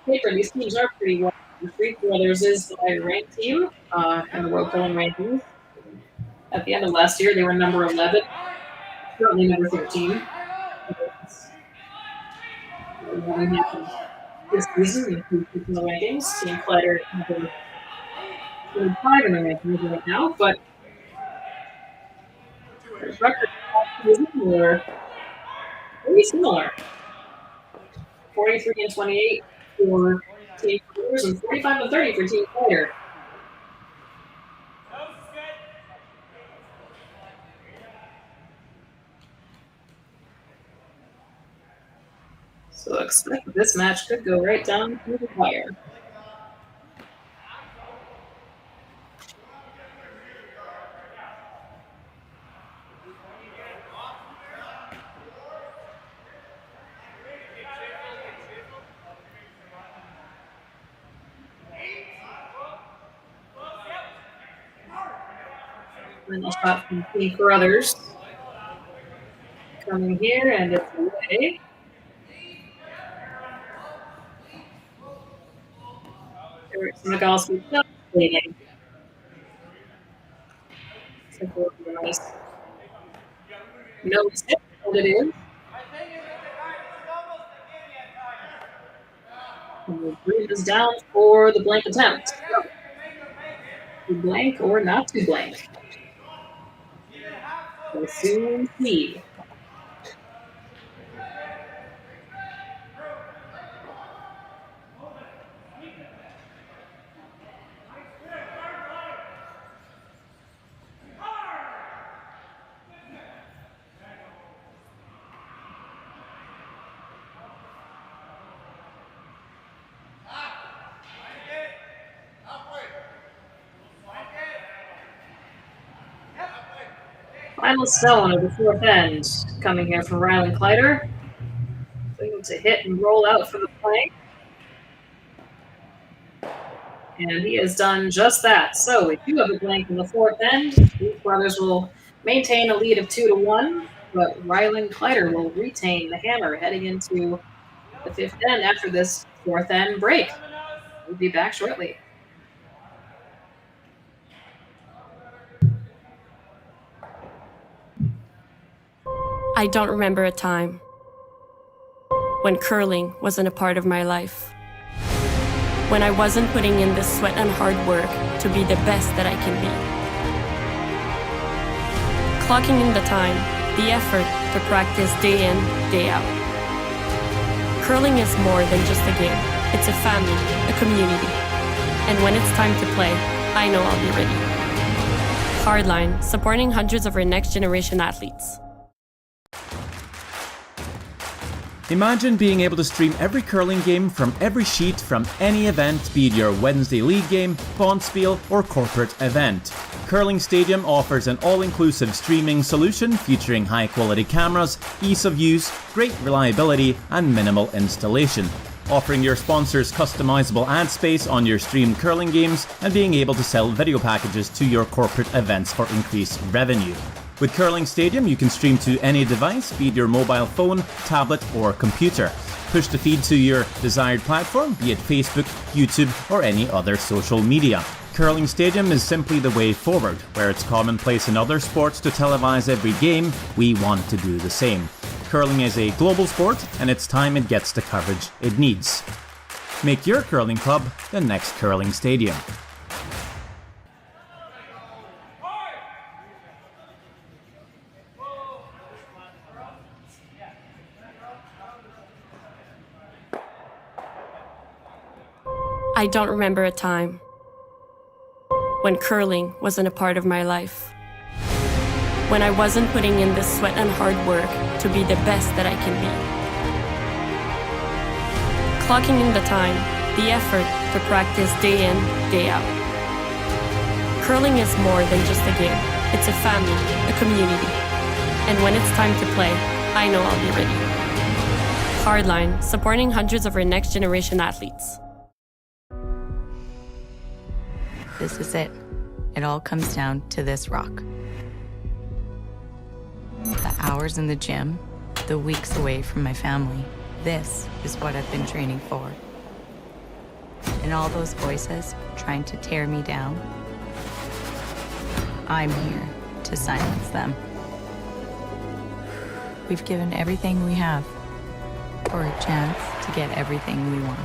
Paper, these teams are pretty well. The Freak Brothers is a ranked team in the World Curling rankings. At the end of last year, they were number 11, currently number 13. This season, in the rankings, Team Kleiter number 25 in the rankings right now, but the record were very similar. 43-28 for Team Kleiter and 45-30 for Team Kleiter. So expect this match could go right down to the wire. Final shot from Reid Carruthers. Coming here, and it's away. Eric Smigalski just waiting. Nice. No mistake, what it is. And the green is down for the blank attempt. To blank or not to blank. We'll soon see. Final stone of the fourth end coming here from Rylan Kleiter. Looking to hit and roll out for the play. And he has done just that. So we do have a blank in the fourth end. Reid Carruthers will maintain a lead of 2-1, but Rylan Kleiter will retain the hammer heading into the fifth end after this fourth end break. We'll be back shortly. I don't remember a time when curling wasn't a part of my life. When I wasn't putting in the sweat and hard work to be the best that I can be. Clocking in the time, the effort to practice day in, day out. Curling is more than just a game. It's a family, a community. And when it's time to play, I know I'll be ready. Hardline, supporting hundreds of our next generation athletes. Imagine being able to stream every curling game from every sheet from any event, be it your Wednesday league game, bonspiel, or corporate event. Curling Stadium offers an all-inclusive streaming solution featuring high-quality cameras, ease of use, great reliability, and minimal installation. Offering your sponsors customizable ad space on your streamed curling games and being able to sell video packages to your corporate events for increased revenue. With Curling Stadium, you can stream to any device, be it your mobile phone, tablet, or computer. Push the feed to your desired platform, be it Facebook, YouTube, or any other social media. Curling Stadium is simply the way forward. Where it's commonplace in other sports to televise every game, we want to do the same. Curling is a global sport, and it's time it gets the coverage it needs. Make your curling club the next Curling Stadium. I don't remember a time when curling wasn't a part of my life. When I wasn't putting in the sweat and hard work to be the best that I can be. Clocking in the time, the effort to practice day in, day out. Curling is more than just a game. It's a family, a community. And when it's time to play, I know I'll be ready. Hardline, supporting hundreds of our next generation athletes. This is it. It all comes down to this rock. The hours in the gym, the weeks away from my family. This is what I've been training for. And all those voices trying to tear me down, I'm here to silence them. We've given everything we have for a chance to get everything we want.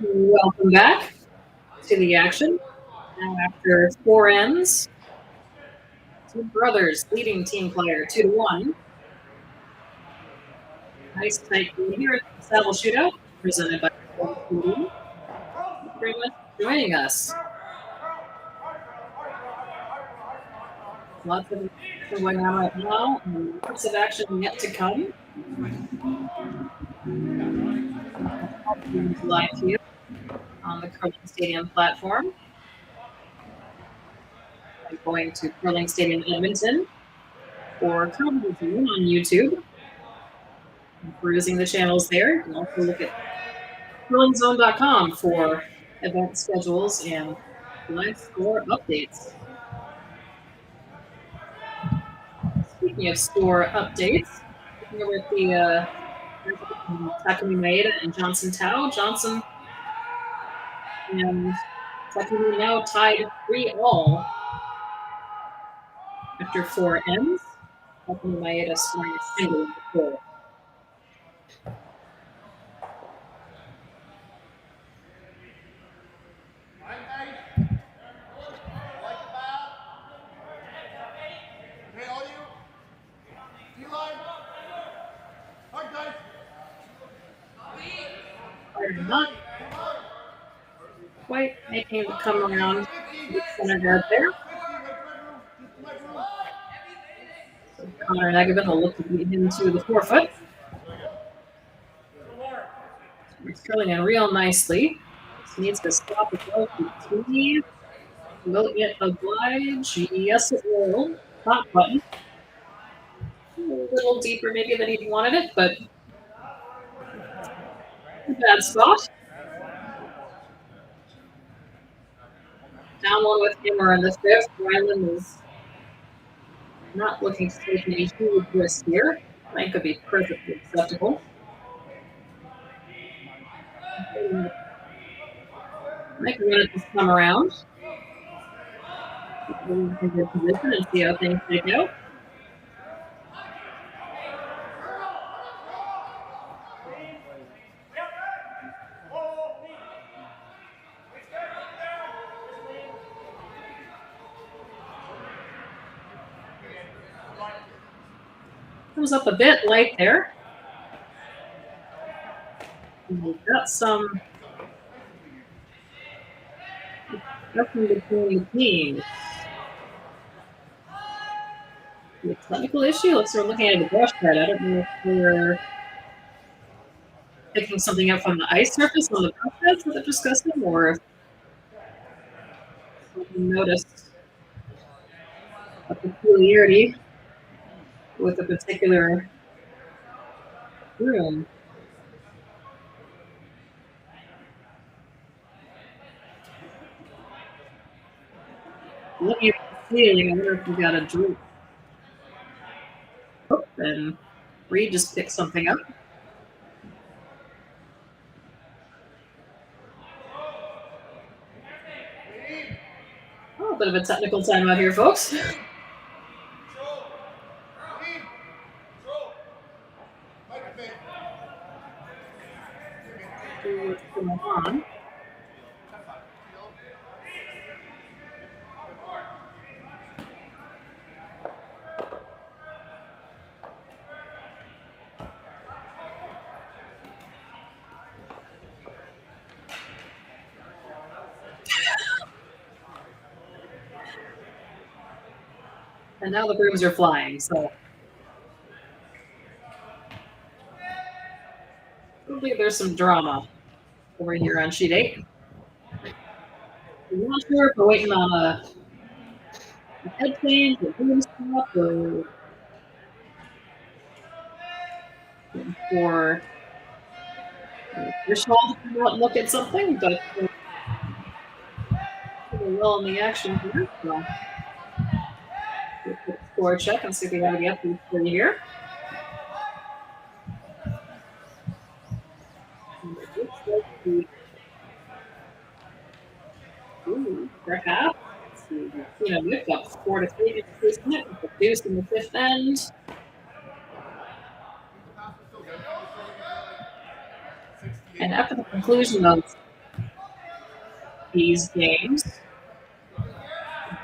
Welcome back to the action. Now after 4 ends, two brothers leading Team Kleiter 2-1. Nice tight game here at the Saville Shootout, presented by Scoreboard. Thank you very much for joining us. Lots of action going on right now, and lots of action yet to come. Live here on the Curling Stadium platform. I'm going to Curling Stadium Edmonton or Curling Stadium on YouTube. And perusing the channels there. You can also look at curlingzone.com for event schedules and live score updates. Speaking of score updates, looking over at the Takumi Maeda and Johnson Tao. Johnson and Takumi now tied 3-all after 4 ends. Takumi Maeda scoring a single with the goal. Not quite making it come around the center guard there. So Connor Nagavin will look to beat him to the 4-foot. He's curling in real nicely. Just needs to stop it well to T. Will it oblige? Yes, it will. Hot button. A little deeper maybe than he wanted it, but a bad spot. Down one with Hammer in the 5th. Rylan is not looking to take any huge risk here. That could be perfectly acceptable. Might be going to just come around. In good position and see how things shake out. Comes up a bit light there. We've got some nothing between the teams. The technical issue? Let's start looking at the brush pad. I don't know if we're picking something up on the ice surface on the brush pads that they're discussing, or if we noticed a peculiarity with a particular room. Looking at the ceiling, I wonder if we got a droop. Oh, and Reid just picked something up. Oh, a bit of a technical timeout here, folks. What's going on? And now the brooms are flying, so I believe there's some drama over here on sheet 8. I'm not sure if we're waiting on a head change, a boom stop, or for Vishal to come out and look at something, but we're well in the action here. So we'll put the score check and see if we have any updates for you here. Ooh, perhaps. We've got 4-3 increasement with the deuce in the 5th end. And after the conclusion of these games,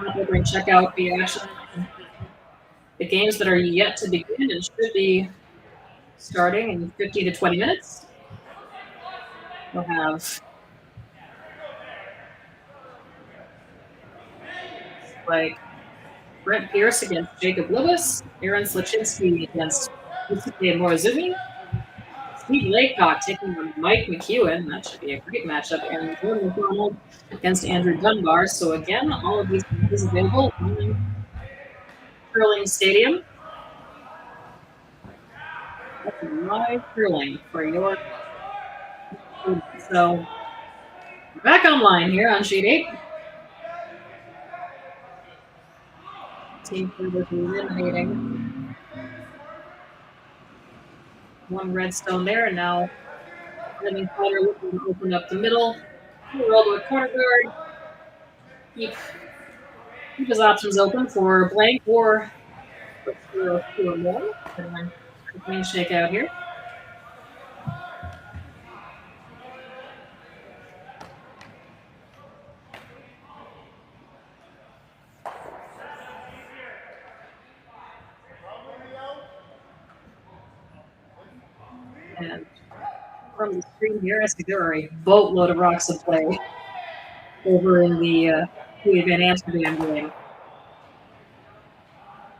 we're going to check out the action. The games that are yet to begin and should be starting in 15 to 20 minutes. We'll have like Brent Pierce against Jacob Lewis, Aaron Slaczynski against Yusuke Morozumi, Steve Laycock taking on Mike McEwen. That should be a great matchup. And Jordan McDonald against Andrew Dunbar. So again, all of these matches available on Curling Stadium. That's live curling for your. So we're back online here on sheet 8. Team further eliminating one redstone there, and now Rylan Kleiter looking to open up the middle. Roll to a corner guard. Keep his options open for blank or Let's do a few more. And then a clean shakeout here. And from the screen here, I see there are a boatload of rocks to play over in the Van Amsterdam game.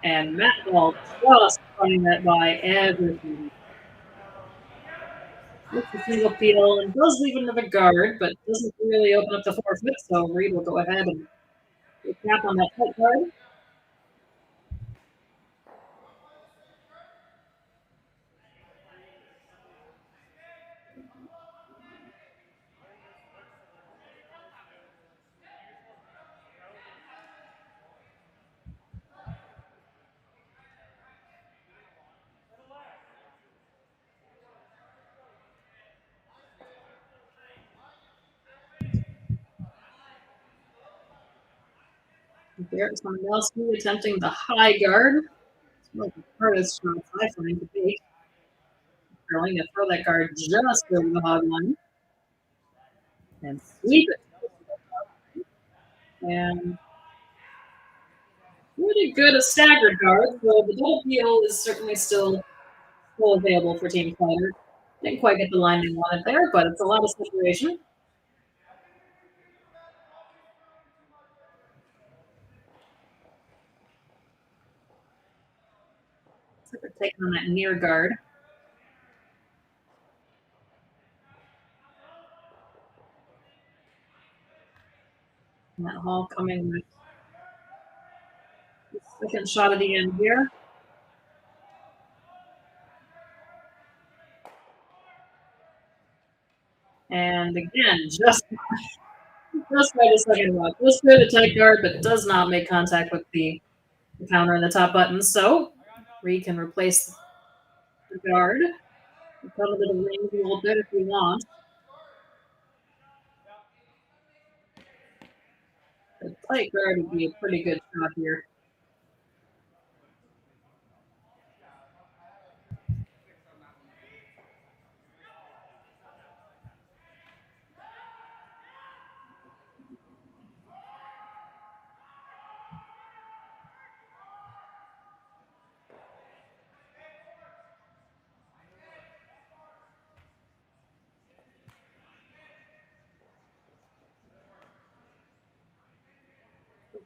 And Matt Ball just running that by everything. Looks a single peel and does leave another guard, but doesn't really open up the forfeit, so Reid will go ahead and tap on that tight guard. There's someone else attempting the high guard. It's one of the hardest shots I find to take. Trying to throw that guard just over the hog line and sweep it. And pretty good a staggered guard, so the double peel is certainly still available for Team Kleiter. Didn't quite get the line they wanted there, but it's a lot of separation. So they're taking on that near guard. And that Hall coming with the second shot at the end here. And again, just by the second rock. Just through the tight guard, but does not make contact with the counter in the top button. So Reid can replace the guard. Come to the range a little bit if we want. The tight guard would be a pretty good shot here.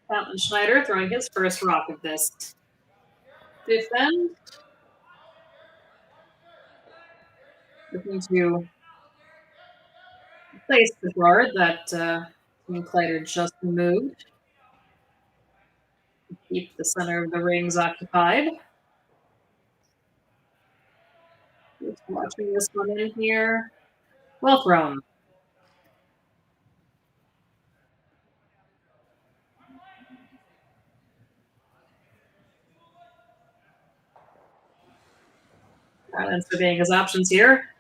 Fountain Schneider throwing his first rock of this fifth end. Looking to replace the guard that Team Kleiter just moved. Keep the center of the rings occupied. Just watching this one in here. Well thrown. And surveying his options here.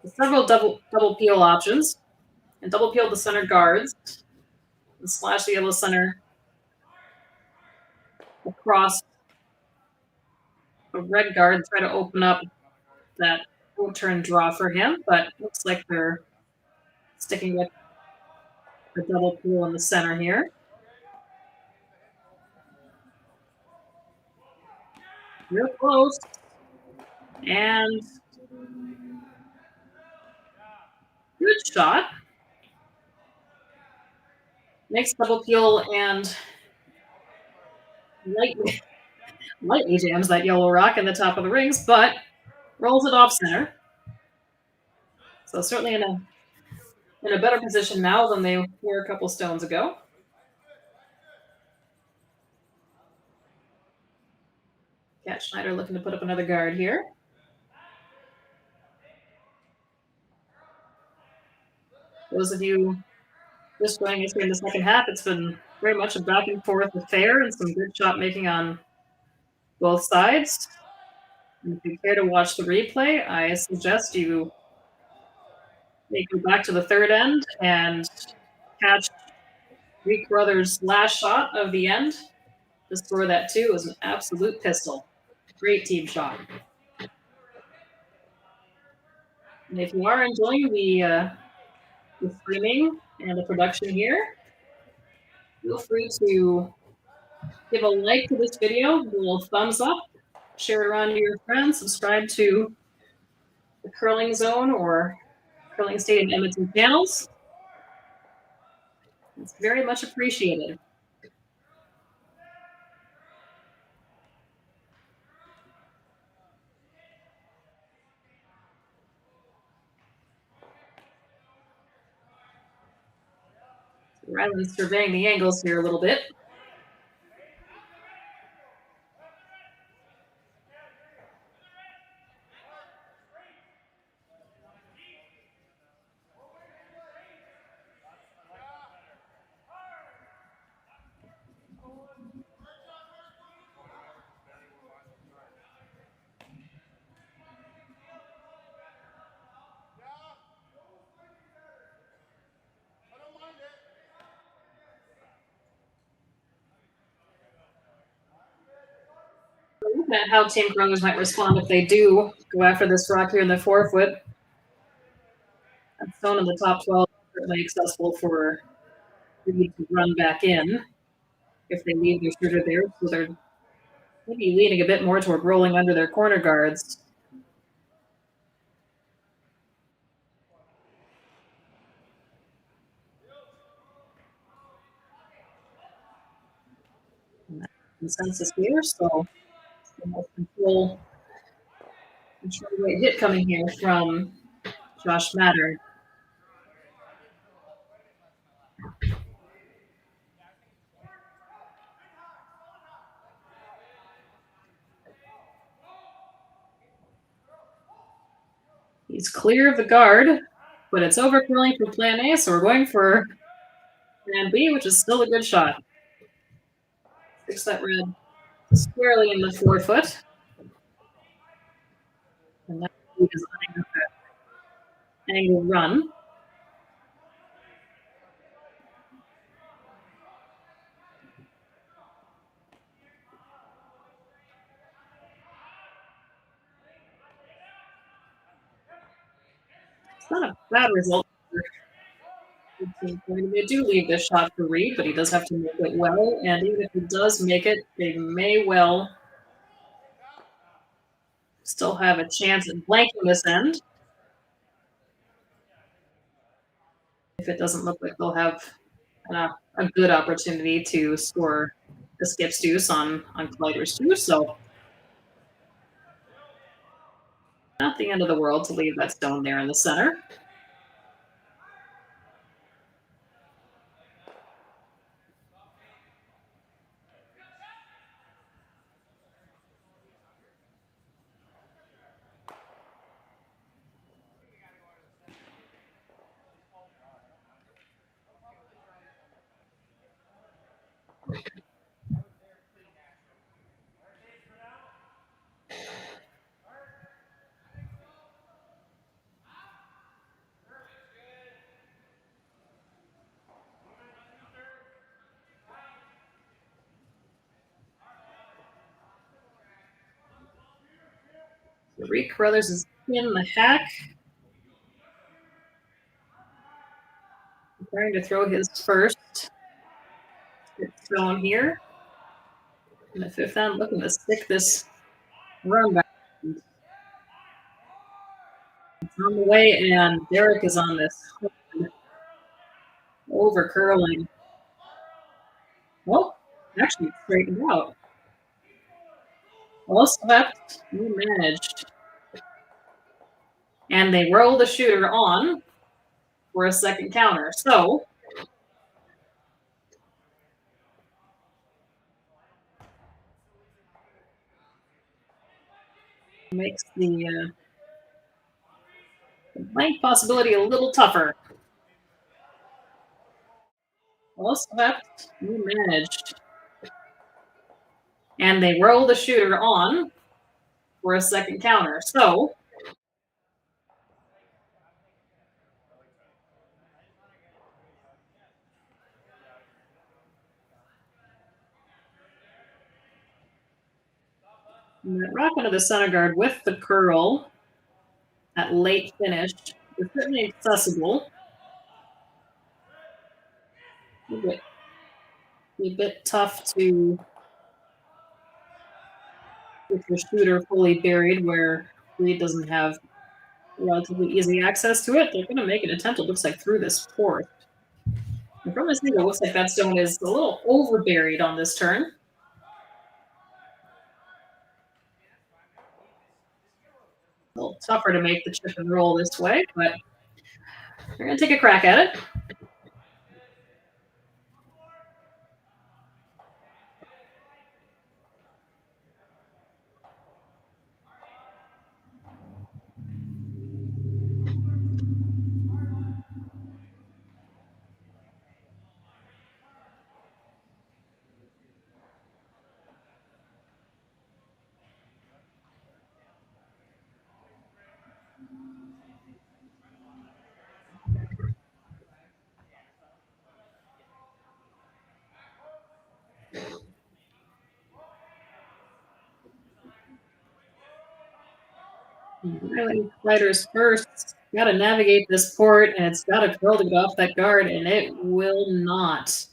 Several double peel options. And double peel the center guards. And slash the yellow center across the red guard. Try to open up that turn draw for him, but looks like they're sticking with the double peel in the center here. Real close. And good shot. Makes double peel and lightly jams that yellow rock in the top of the rings, but rolls it off center. So certainly in a better position now than they were a couple stones ago. Cat Schneider looking to put up another guard here. Those of you just joining us here in the second half, it's been very much a back and forth affair and some good shot making on both sides. And if you care to watch the replay, I suggest you may go back to the third end and catch Reid Carruthers' last shot of the end, to score that too. It was an absolute pistol. Great team shot. And if you are enjoying the streaming and the production here, feel free to give a like to this video, give a little thumbs up, share it around to your friends, subscribe to the Curling Zone or Curling State and Edmonton channels. It's very much appreciated. Rylan's surveying the angles here a little bit. Look at how Team Carruthers might respond if they do go after this rock here in the forefoot. That's zone in the top 12, certainly accessible for Reid to run back in if they leave their shooter there. So they're maybe leaning a bit more toward rolling under their corner guards. Consensus here, so control rate hit coming here from Josh Matter. He's clear of the guard, but it's overcurling for plan A, so we're going for plan B, which is still a good shot. Fix that red squarely in the forefoot. And that is angle run. It's not a bad result. They do leave this shot for Reid, but he does have to make it well. And even if he does make it, they may well still have a chance at blanking this end. If it doesn't look like they'll have a good opportunity to score the skips deuce on Kleiter's too. So not the end of the world to leave that stone there in the center. Reid Carruthers is in the hack. Trying to throw his first stone here. In the fifth end, looking to stick this run back. It's on the way, and Derek is on this. Over curling. Well, actually straightened out. Well swept, you managed. And they roll the shooter on for a second counter. So makes the blank possibility a little tougher. Well swept, you managed. And they roll the shooter on for a second counter. So Rock into the center guard with the curl. That late finish is certainly accessible. A bit tough to get your shooter fully buried where Reid doesn't have relatively easy access to it. They're going to make an attempt, it looks like, through this port. And from this angle, it looks like that stone is a little over buried on this turn. A little tougher to make the chip and roll this way, but they're going to take a crack at it. Rylan Kleiter's first. Got to navigate this port, and it's got to curl to get off that guard, and it will not.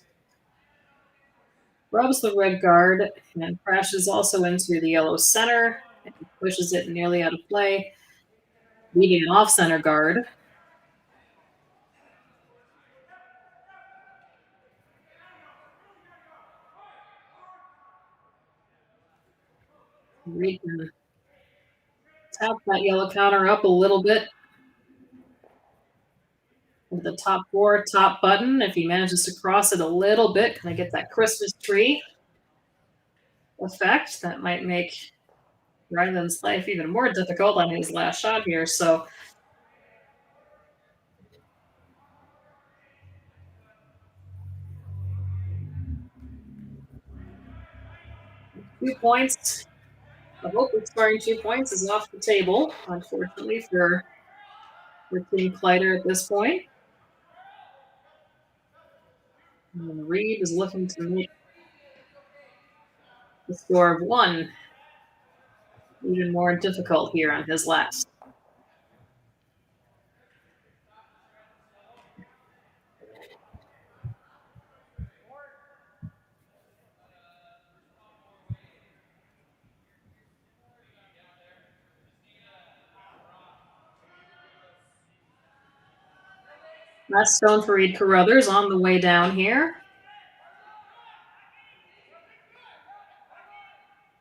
Rubs the red guard and crashes also into the yellow center and pushes it nearly out of play, leaving an off-center guard. Reid can tap that yellow counter up a little bit with the top four, top button. If he manages to cross it a little bit, can I get that Christmas tree effect? That might make Rylan's life even more difficult on his last shot here. So .2 points. The hope of scoring 2 points is off the table, unfortunately, for Team Kleiter at this point. And Reid is looking to make the score of 1 even more difficult here on his last. Last stone for Reid Carruthers on the way down here.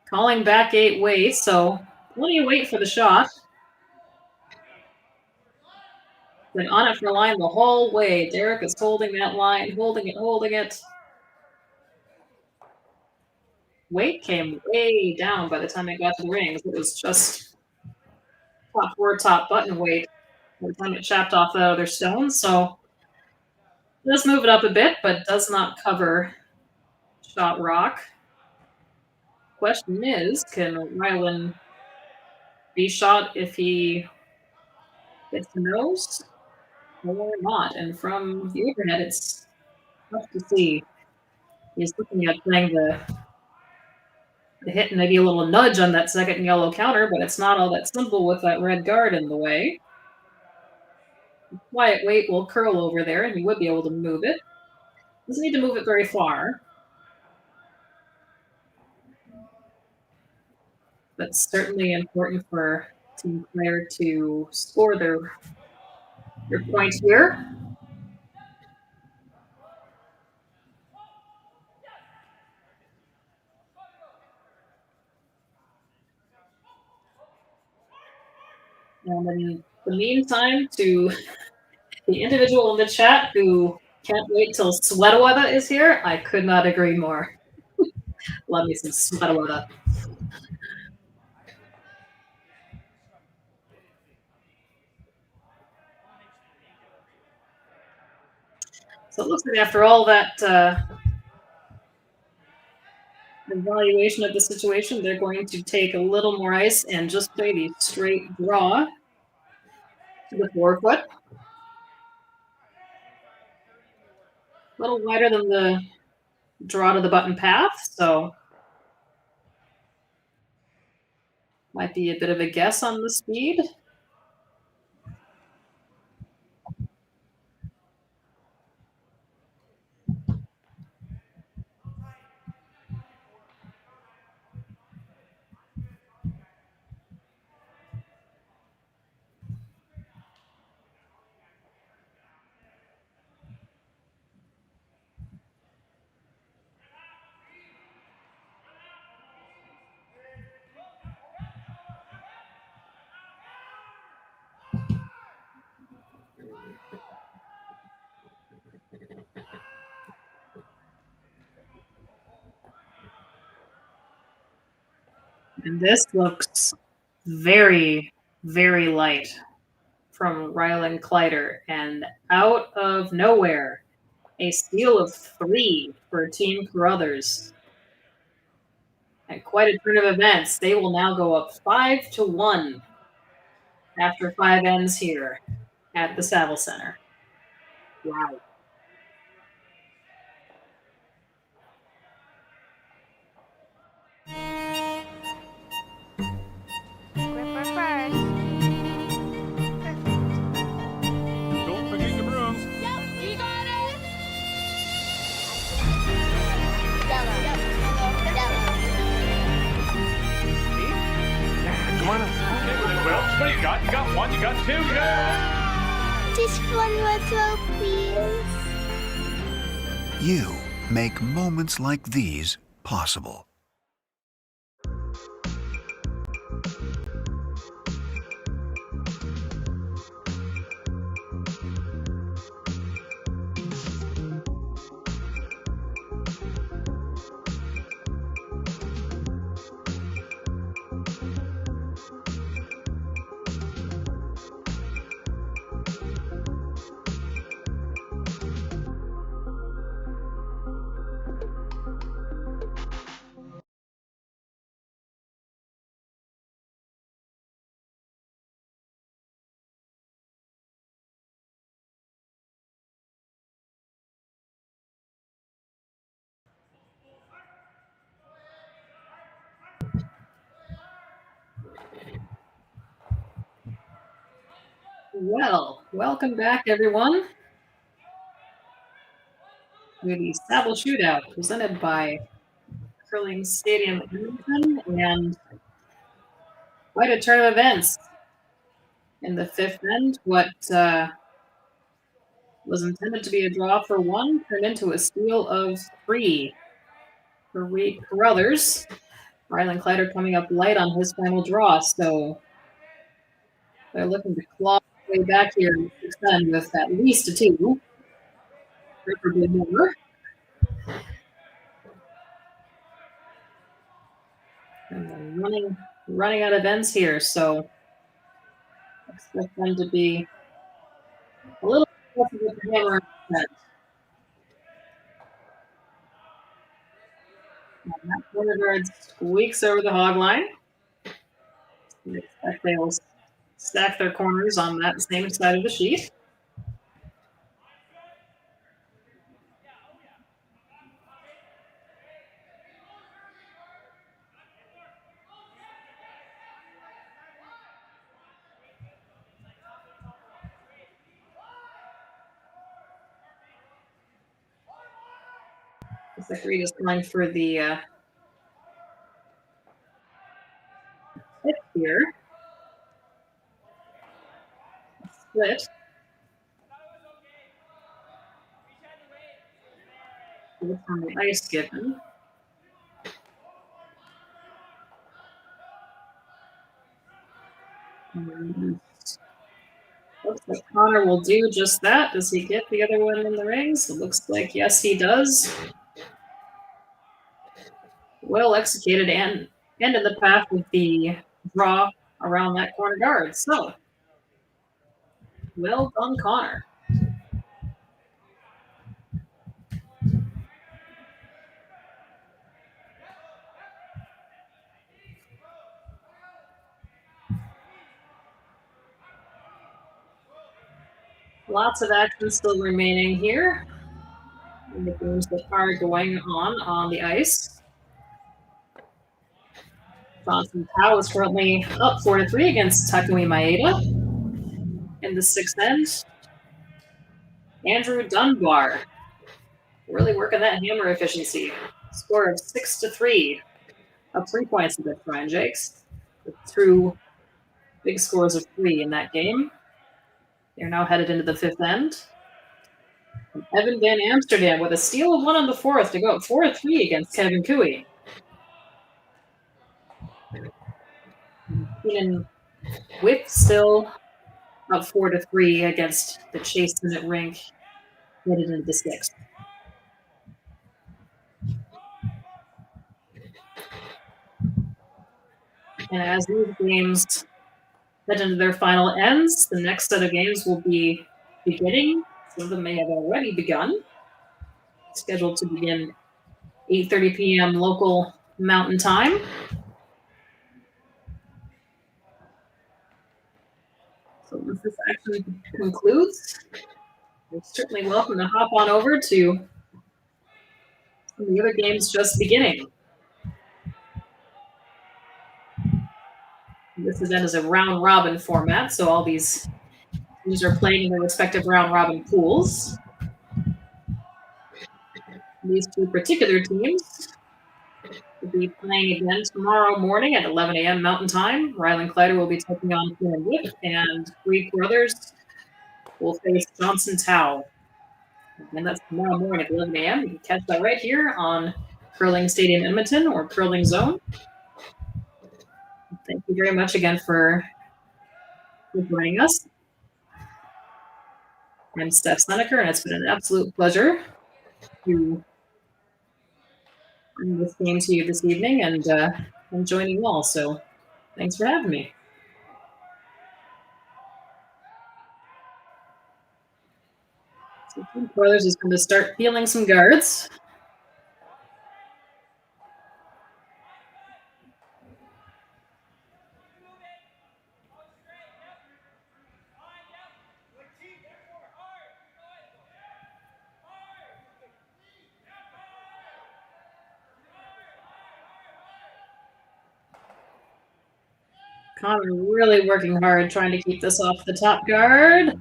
Calling back 8 weight, so plenty of weight for the shot. Been on it for the line the whole way. Derek is holding that line, holding it. Weight came way down by the time it got to the rings. It was just top 4, top button weight by the time it chapped off that other stone. So does move it up a bit, but does not cover shot rock. Question is, can Rylan be shot if he hits the nose or not? And from the overhead, it's tough to see. He's looking at playing the hit and maybe a little nudge on that second yellow counter, but it's not all that simple with that red guard in the way. Quiet weight will curl over there, and he would be able to move it. Doesn't need to move it very far. But certainly important for Team Kleiter to score their point here. And in the meantime, to the individual in the chat who can't wait till sweater weather is here, I could not agree more. Love me some sweater weather. So it looks like after all that evaluation of the situation, they're going to take a little more ice and just play the straight draw to the 4-foot. A little wider than the draw to the button path, so Might be a bit of a guess on the speed. And this looks very, very light from Rylan Kleiter. And out of nowhere, a steal of 3 for Team Carruthers. And quite a turn of events. They will now go up 5-1 after 5 ends here at the Saville Center. Wow. Gripper first. Don't forget your brooms. Yep, we got it. Yellow. Come on. Okay, well, what do you got? You got 1, you got 2, you got... Just one more throw, please. You make moments like these possible. Well, welcome back, everyone, to the Saville Shootout presented by Curling Stadium Edmonton, and quite a turn of events in the 5th end. What was intended to be a draw for 1 turned into a steal of 3 for Reid Carruthers. Rylan Kleiter coming up light on his final draw, so they're looking to claw their way back here in the 6th end with at least a 2. Preferably more. And they're running out of ends here, so expect them to be a little bit with the hammer in the net. And that corner guard squeaks over the hog line. I expect they will stack their corners on that same side of the sheet. Looks like Reid is going for the hit here. Split. It's on the ice given. And looks like Connor will do just that. Does he get the other one in the rings? It looks like yes, he does. Well executed and in the path with the draw around that corner guard. So, well done, Connor. Lots of action still remaining here in the games that are going on the ice. Johnson Tao is currently up 4-3 against Takumi Maeda. In the sixth end, Andrew Dunbar really working that hammer efficiency. Score of 6-3. Up 3 points to the Brian Jakes. With 2 big scores of 3 in that game. They're now headed into the fifth end. And Evan Van Amsterdam with a steal of 1 on the fourth to go up 4-3 against Kevin Cooey. Keenan Whip still up 4-3 against the Chase Senate Rink, headed into the sixth. And as these games head into their final ends, the next set of games will be beginning. Some of them may have already begun. Scheduled to begin 8:30 p.m. local Mountain Time. So once this action concludes, you're certainly welcome to hop on over to some of the other games just beginning. This event is a round-robin format, so all these teams are playing in their respective round-robin pools. These 2 particular teams will be playing again tomorrow morning at 11 a.m. Mountain Time. Rylan Kleiter will be taking on Keenan Whip, and Reid Carruthers will face Johnson Tao. And that's tomorrow morning at 11 a.m. You can catch that right here on Curling Stadium Edmonton or Curling Zone. Thank you very much again for joining us. I'm Steph Senneker, and it's been an absolute pleasure to bring this game to you this evening and joining you all. So thanks for having me. So Team Carruthers is going to start peeling some guards. Connor really working hard trying to keep this off the top guard.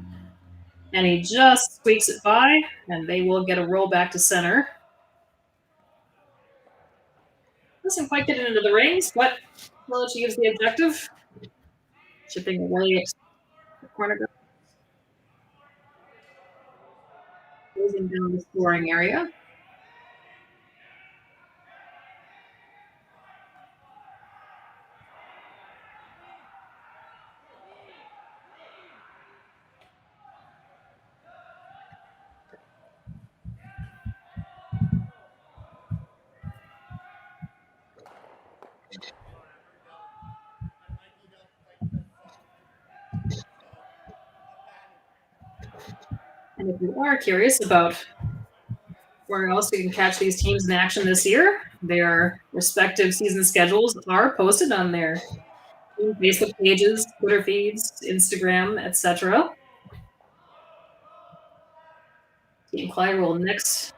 And he just squeaks it by, and they will get a roll back to center. Doesn't quite get it into the rings, but well, she gives the objective. Chipping away at the corner guard. Closing down the scoring area. And if you are curious about where else you can catch these teams in action this year, their respective season schedules are posted on their Facebook pages, Twitter feeds, Instagram, etc. Team Kleiter will next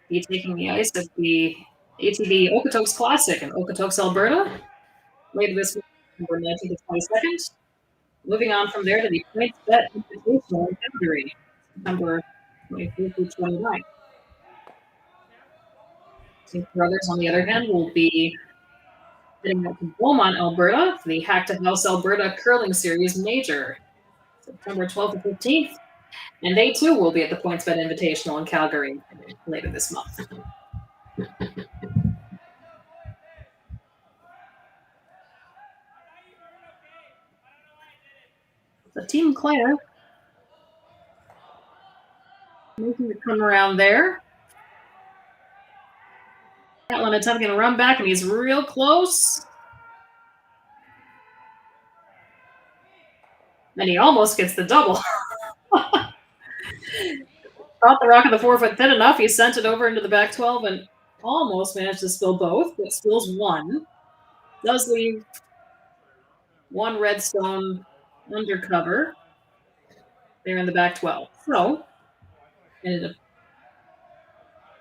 be taking the ice at the ATV Okotoks Classic in Okotoks, Alberta, later this week, September 19th to 22nd. Moving on from there to the PointsBet Invitational in Calgary, September 24th through 29th. Team Carruthers, on the other hand, will be heading out to Beaumont, Alberta for the Hack to House Alberta Curling Series Major, September 12th to 15th. And they too will be at the PointsBet Invitational in Calgary later this month. The Team Kleiter making the come around there. Catlin attempting to run back, and he's real close. And he almost gets the double. Thought the rock of the 4 foot thin enough. He sent it over into the back 12 and almost managed to spill both, but spills one. Does leave one redstone undercover there in the back 12. So, ended up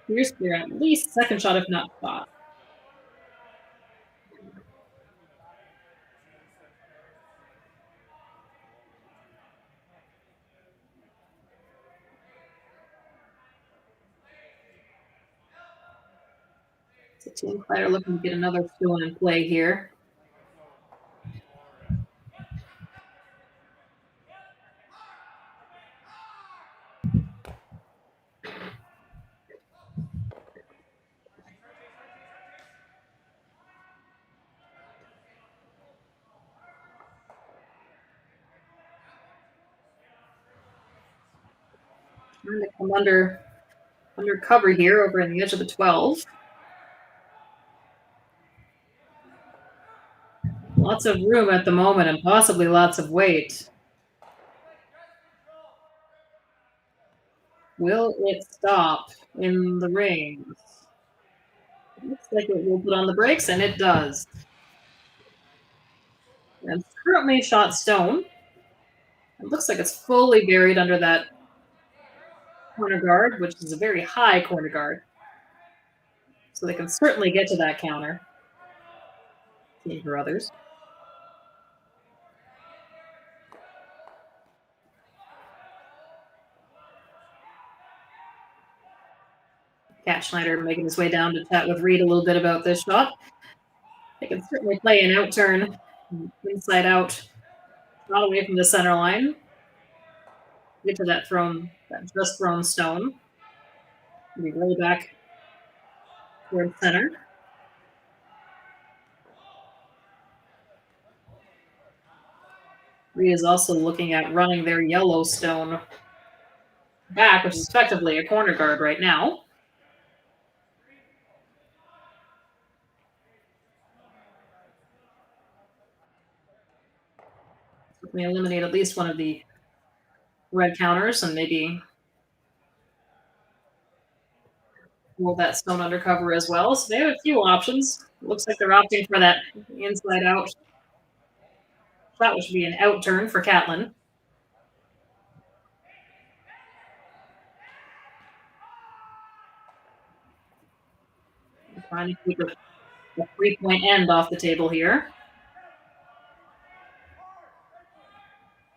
here's clear at least second shot, if not spot. So Team Kleiter looking to get another stone in play here. Trying to come under cover here over on the edge of the 12. Lots of room at the moment and possibly lots of weight. Will it stop in the rings? Looks like it will put on the brakes, and it does. And it's currently shot stone. It looks like it's fully buried under that corner guard, which is a very high corner guard. So they can certainly get to that counter. Team Carruthers. Schneider making his way down to chat with Reid a little bit about this shot. They can certainly play an out turn, inside out, not away from the center line. Get to that just thrown stone. Be way back toward center. Reid is also looking at running their yellow stone back, which is effectively a corner guard right now. We eliminate at least one of the red counters and maybe hold that stone under cover as well. So they have a few options. Looks like they're opting for that inside out shot, which would be an out turn for Catlin. Trying to keep a 3-point end off the table here.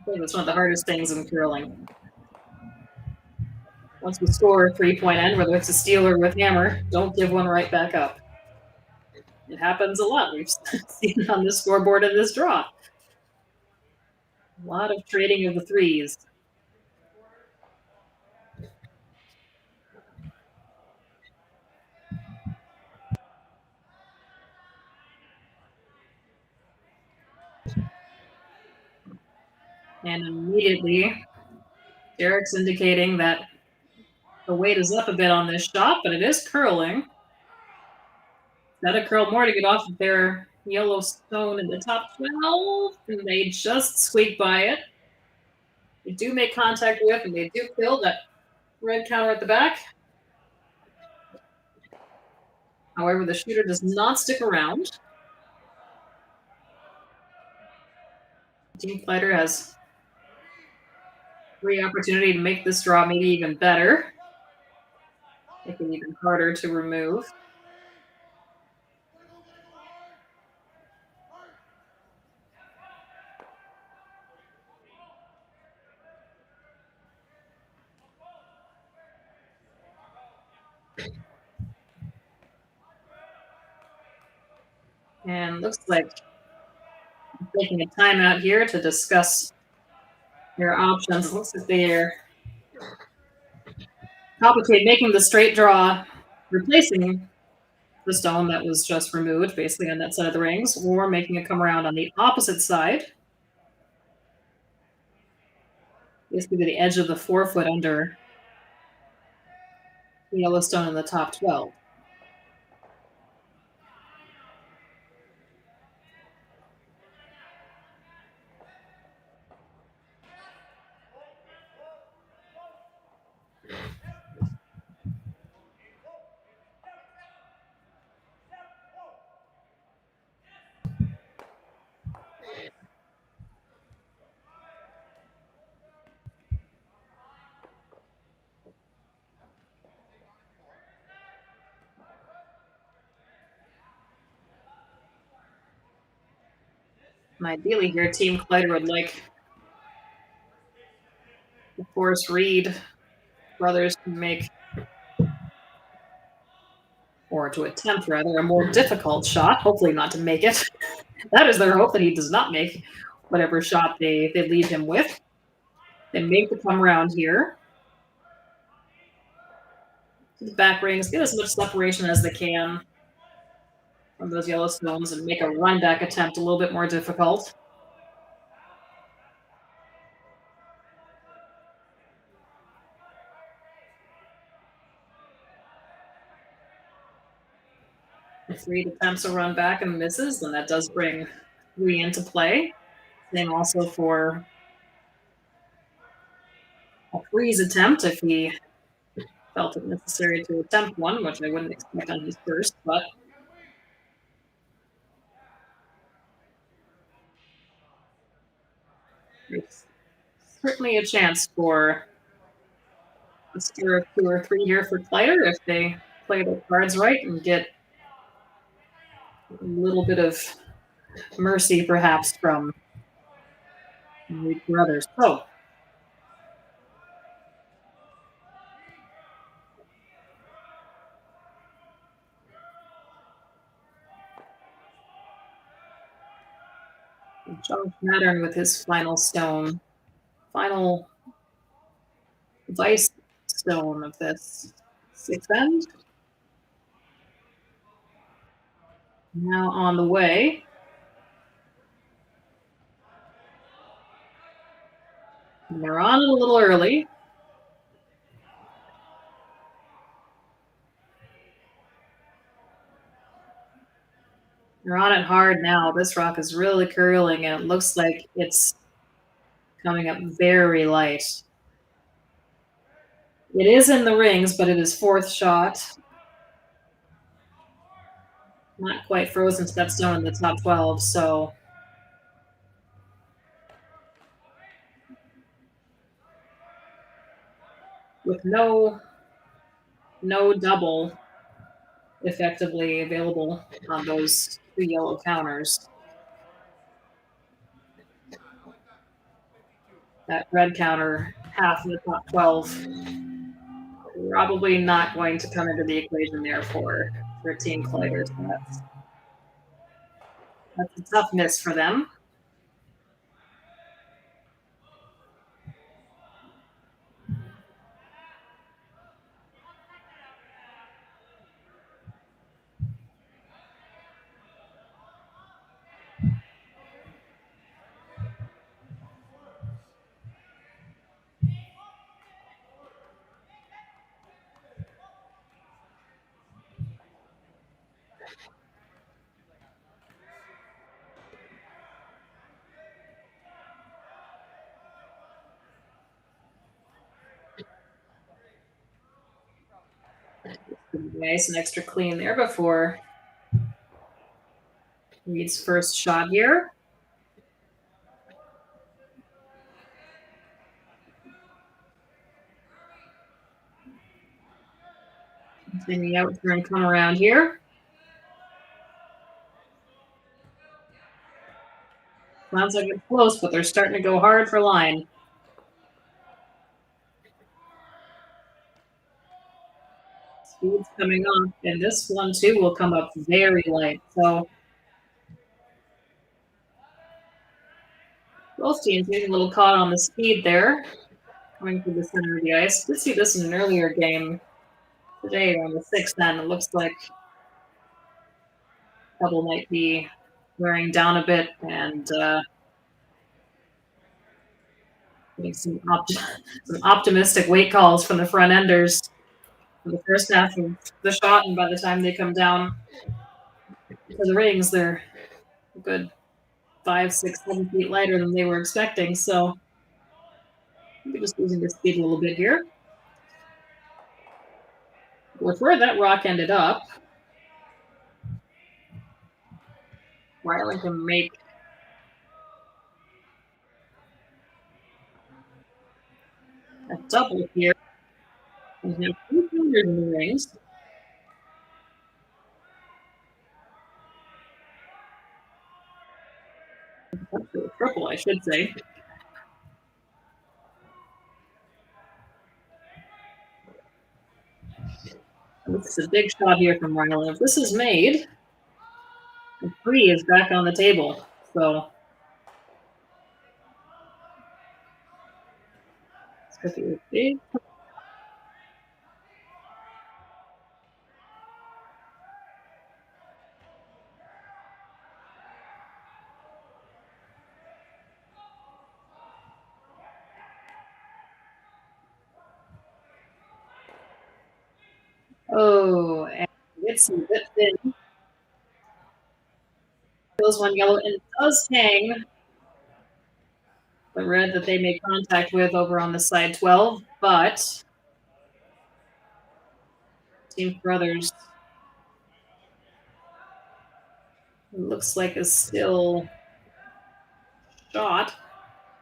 I think that's one of the hardest things in curling. Once we score a 3-point end, whether it's a steal or with hammer, don't give one right back up. It happens a lot. We've seen it on this scoreboard in this draw. A lot of trading of the threes. And immediately, Derek's indicating that the weight is up a bit on this shot, but it is curling. Got to curl more to get off of their yellow stone in the top 12, and they just squeak by it. They do make contact with, and they do kill that red counter at the back. However, the shooter does not stick around. Team Kleiter has free opportunity to make this draw maybe even better. Make it even harder to remove. And looks like taking a timeout here to discuss their options. It looks like they're complicated making the straight draw, replacing the stone that was just removed, basically on that side of the rings, or making it come around on the opposite side. Basically the edge of the 4-foot under the yellow stone in the top 12. And ideally here, Team Kleiter would like to force Reid brothers to make, or or to attempt rather, a more difficult shot, hopefully not to make it. That is their hope, that he does not make whatever shot they lead him with. They make the come around here. To the back rings, get as much separation as they can from those yellow stones and make a run back attempt a little bit more difficult. If Reid attempts a run back and misses, then that does bring 3 into play. Same also for a freeze attempt if he felt it necessary to attempt one, which I wouldn't expect on his first, but there's certainly a chance for a score of 2 or 3 here for Kleiter if they play their cards right and get a little bit of mercy perhaps from Reid Carruthers. So Josh Mattern with his final stone. Final vice stone of this 6th end. Now on the way. And they're on it a little early. They're on it hard now. This rock is really curling, and it looks like it's coming up very light. It is in the rings, but it is 4th shot. Not quite frozen to that stone in the top 12, so with no double effectively available on those 2 yellow counters. That red counter, half of the top 12, probably not going to come into the equation there for Team Kleiter. So that's a tough miss for them. Nice and extra clean there before Reid's first shot here. Continue out and come around here. Sounds like it's close, but they're starting to go hard for line. Speed's coming off, and this one too will come up very light. So both teams getting a little caught on the speed there, coming through the center of the ice. Did see this in an earlier game today on the 6th end. It looks like Double might be wearing down a bit and getting some optimistic weight calls from the front enders for the first half of the shot, and by the time they come down to the rings, they're a good 5, 6, 7 feet lighter than they were expecting. So maybe just losing the speed a little bit here. With where that rock ended up, Rylan can make a double here and have 2 fingers in the rings. A triple, I should say. With a big shot here from Rylan. If this is made, the 3 is back on the table. So it's going to be a big. Oh, and it's a bit thin. Feels one yellow and it does hang. The red that they made contact with over on the side 12, but Team Carruthers looks like is still shot,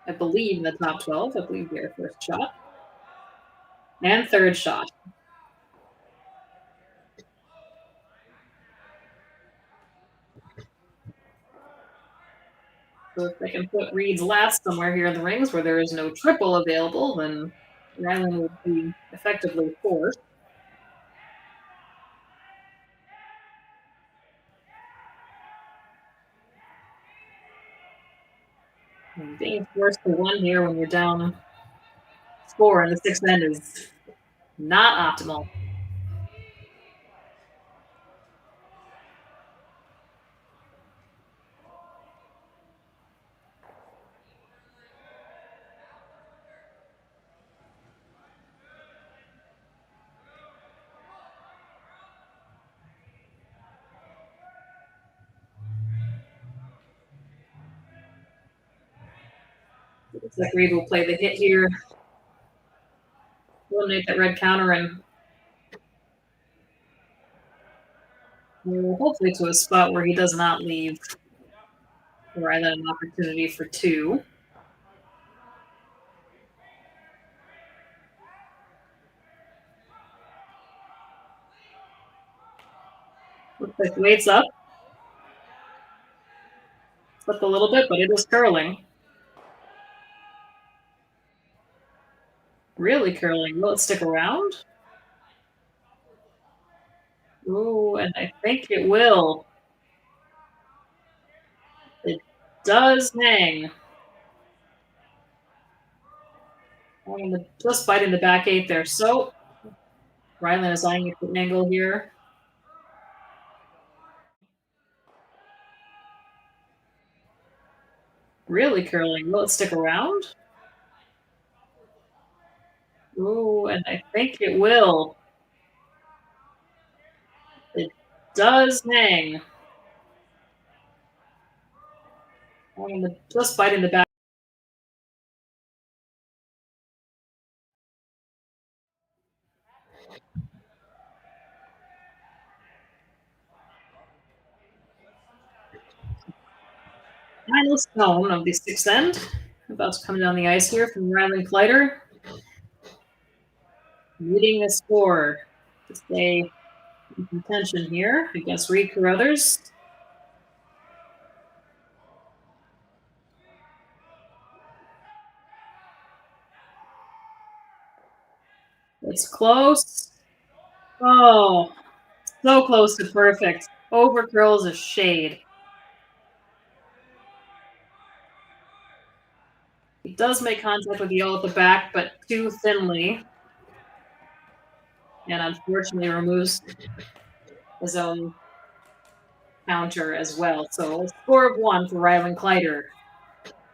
I believe, in the top 12. I believe their first shot. And third shot. So if they can put Reid's last somewhere here in the rings where there is no triple available, then Rylan would be effectively forced. And being forced to 1 here when you're down 4 in the 6th end is not optimal. Looks like Reid will play the hit here. Eliminate that red counter and hopefully to a spot where he does not leave Rylan an opportunity for 2. Looks like weight's up. It's up a little bit, but it is curling. Really curling. Will it stick around? Ooh, and I think it will. It does hang. Just biting the back 8 there. So Rylan is eyeing an angle here. Really curling. Will it stick around? Ooh, and I think it will. It does hang. Just biting the back. Final stone of the 6th end. About to come down the ice here from Rylan Kleiter. Leading the score to stay in contention here against Reid Carruthers. It's close. Oh, so close to perfect. Over curls a shade. He does make contact with the yellow at the back, but too thinly. And unfortunately removes his own counter as well. So a score of 1 for Rylan Kleiter.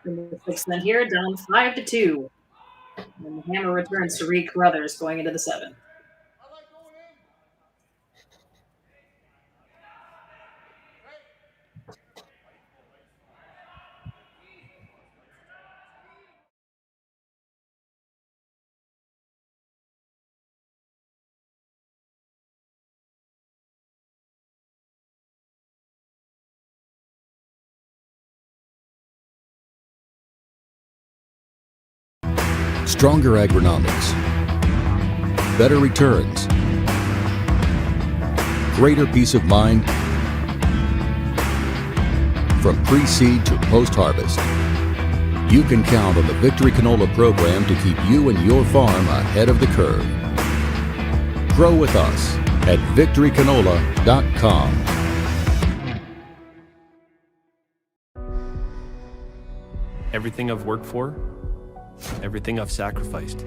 In the 6th end here, down 5-2. And the hammer returns to Reid Carruthers going into the 7th. Stronger agronomics, better returns, greater peace of mind from pre-seed to post-harvest. You can count on the Victory Canola program to keep you and your farm ahead of the curve. Grow with us at victorycanola.com. Everything I've worked for, everything I've sacrificed,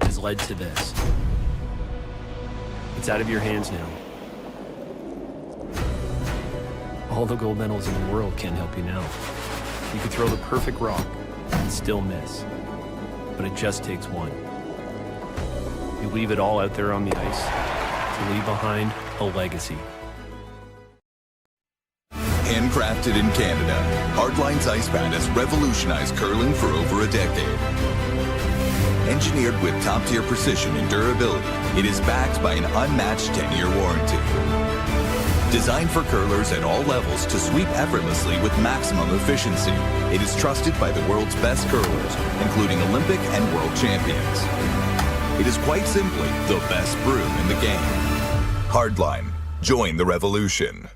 has led to this. It's out of your hands now. All the gold medals in the world can't help you now. You could throw the perfect rock and still miss, but it just takes one. You leave it all out there on the ice to leave behind a legacy. Handcrafted in Canada, Hardlines Ice Pad has revolutionized curling for over a decade. Engineered with top-tier precision and durability, it is backed by an unmatched 10-year warranty. Designed for curlers at all levels to sweep effortlessly with maximum efficiency, it is trusted by the world's best curlers, including Olympic and world champions. It is quite simply the best broom in the game. Hardline. Join the revolution.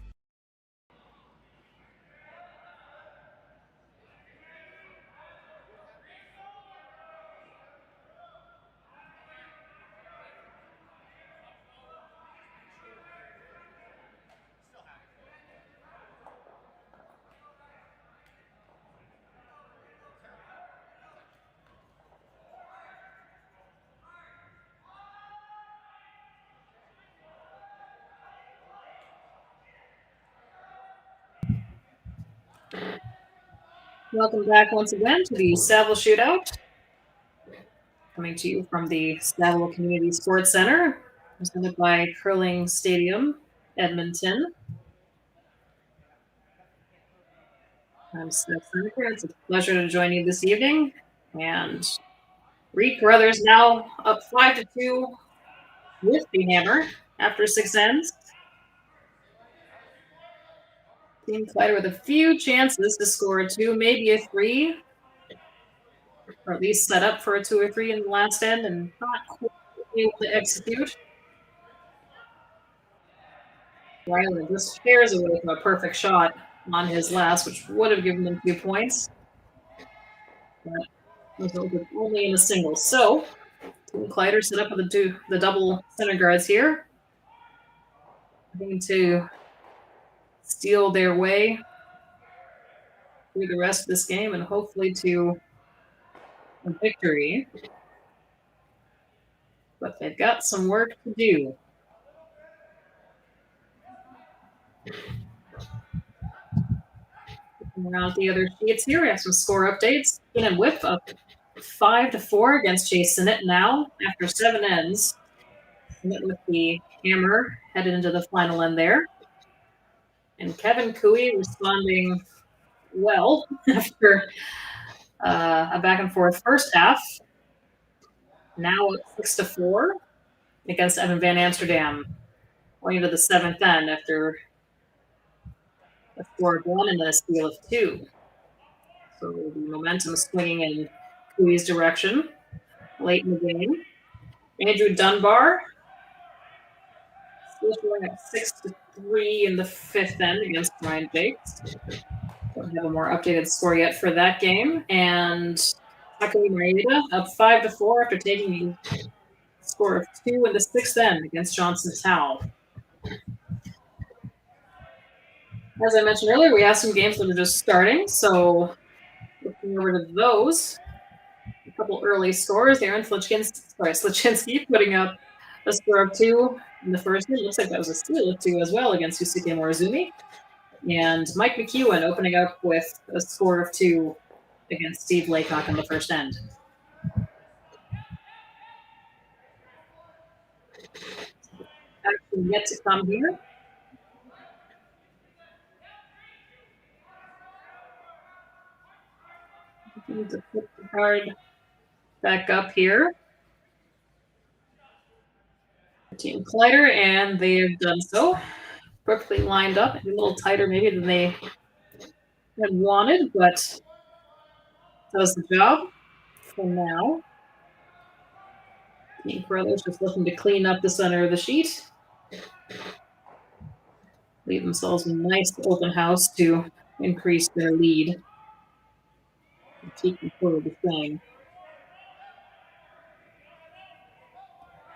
Welcome back once again to the Saville Shootout. Coming to you from the Saville Community Sports Center, presented by Curling Stadium, Edmonton. I'm Steph Senneker. It's a pleasure to join you this evening. And Reid Carruthers now up 5-2 with the hammer after 6 ends. Team Kleiter with a few chances to score a 2, maybe a 3, or at least set up for a 2 or 3 in the last end, and not quite able to execute. Rylan just fares away from a perfect shot on his last, which would have given them 2 points. But resulted only in a single. So, Team Kleiter set up with the double center guards here. Looking to steal their way through the rest of this game and hopefully to a victory. But they've got some work to do. Looking around at the other sheets here, we have some score updates. Spin and Whip up 5-4 against Chase Senneker now after 7 ends. Senneker with the hammer headed into the final end there. And Kevin Cooey responding well after a back-and-forth first half. Now at 6-4 against Evan Van Amsterdam, going into the 7th end after a score of 1 and then a steal of 2. So the momentum swinging in Cooey's direction late in the game. Andrew Dunbar still showing at 6-3 in the 5th end against Ryan Jakes. Don't have a more updated score yet for that game. And Cailey Maeda up 5-4 after taking a score of 2 in the 6th end against Johnson Towel. As I mentioned earlier, we have some games that are just starting. So looking over to those, a couple early scores. Aaron Sliczynski putting up a score of 2 in the first inning. Looks like that was a steal of 2 as well against Yusuke Morozumi. And Mike McEwen opening up with a score of 2 against Steve Laycock in the first end. Action yet to come here. Need to put the card back up here. Team Kleiter, and they have done so. Perfectly lined up, a little tighter maybe than they had wanted, but does the job for now. Team Carruthers just looking to clean up the center of the sheet. Leave themselves a nice open house to increase their lead. Keep control of the thing.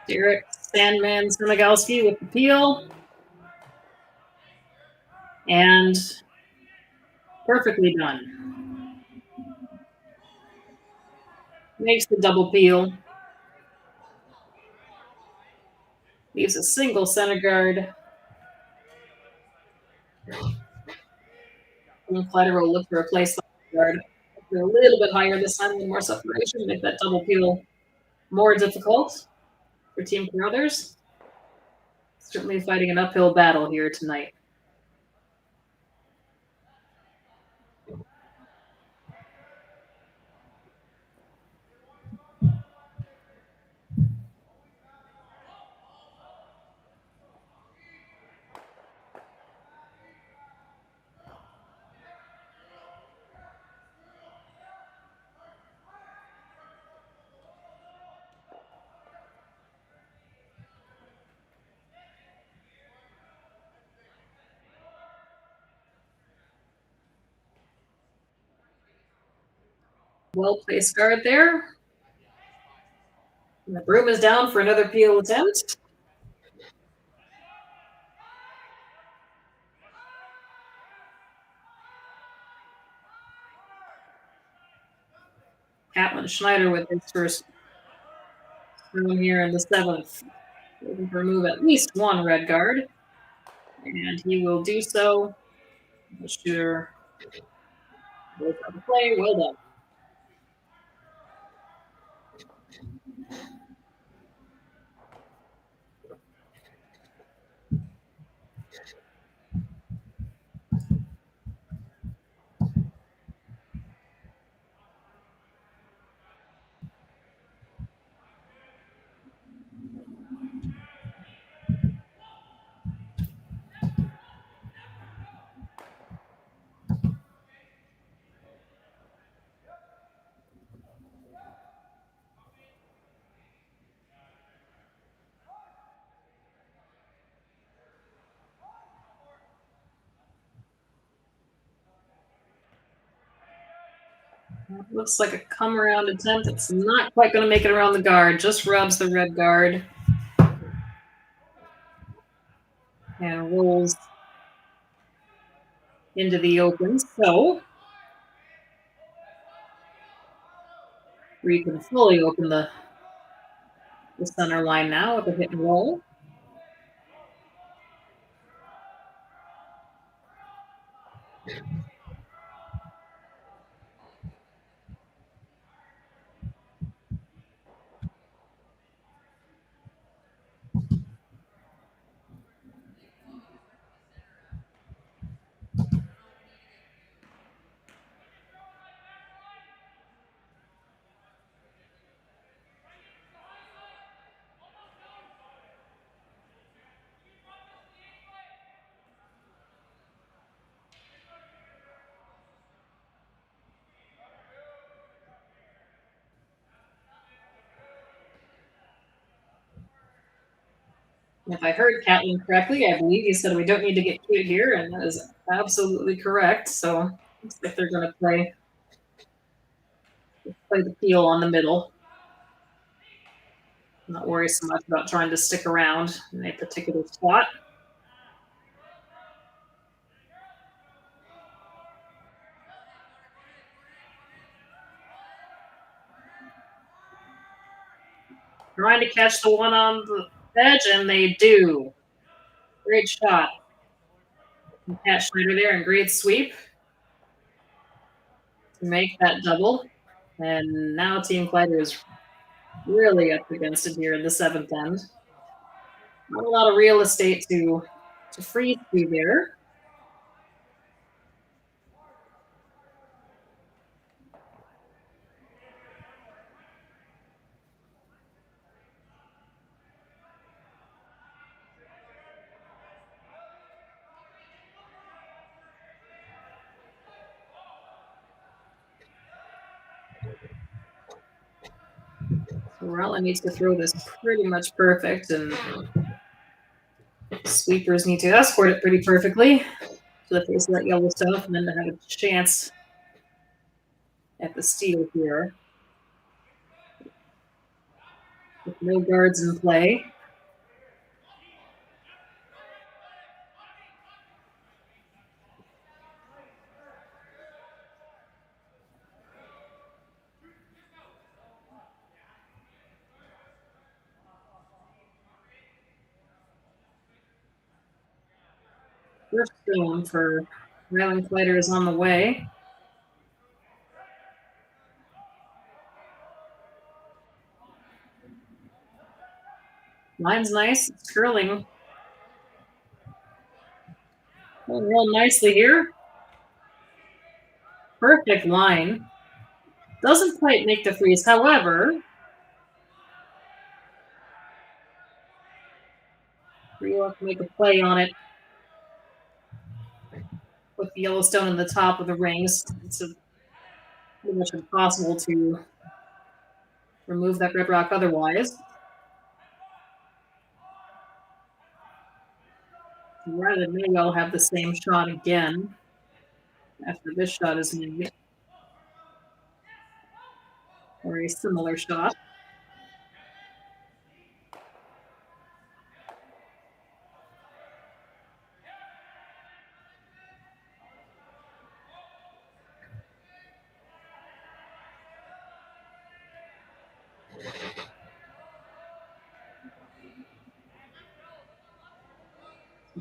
Derek Sandman Semigalski with the peel. And perfectly done. Makes the double peel. Leaves a single center guard. And Kleiter will look for a place guard. A little bit higher this time with more separation, make that double peel more difficult for Team Carruthers. Certainly fighting an uphill battle here tonight. Well-placed guard there. And the broom is down for another peel attempt. Catlin Schneider with his first room here in the 7th. Looking to remove at least one red guard. And he will do so. The shooter goes out to play. Well done. Looks like a come around attempt. It's not quite going to make it around the guard. Just rubs the red guard. And rolls into the open. So we can fully open the center line now with a hit and roll. If I heard Catlin correctly, I believe he said we don't need to get cute here, and that is absolutely correct. So looks like they're going to play the peel on the middle. Not worry so much about trying to stick around in a particular spot. Trying to catch the one on the edge, and they do. Great shot. Pat Schneider there, and great sweep to make that double. And now Team Kleiter is really up against it here in the 7th end. Not a lot of real estate to freeze through there. Rylan needs to throw this pretty much perfect, and sweepers need to escort it pretty perfectly to the face of that yellow stuff, and then to have a chance at the steal here. with no guards in play. First stone for Rylan Kleiter is on the way. Line's nice. It's curling. Going real nicely here. Perfect line. Doesn't quite make the freeze. However, Rio can make a play on it with the Yellowstone in the top of the rings. It's pretty much impossible to remove that red rock otherwise. Rather may well have the same shot again after this shot is made. Or a similar shot.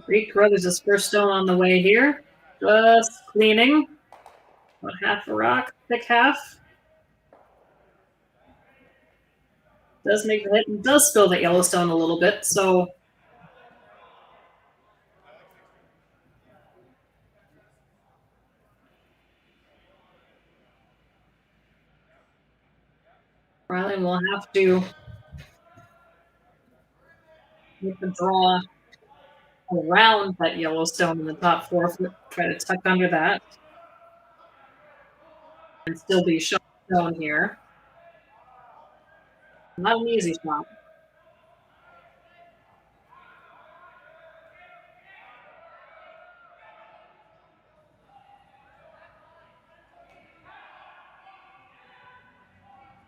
Reid Carruthers' first stone on the way here. Just cleaning. About half a rock, thick half. Does make the hit and does spill the Yellowstone a little bit, so Rylan will have to make the draw around that Yellowstone in the top 4, try to tuck under that, and still be shot down here. Not an easy shot.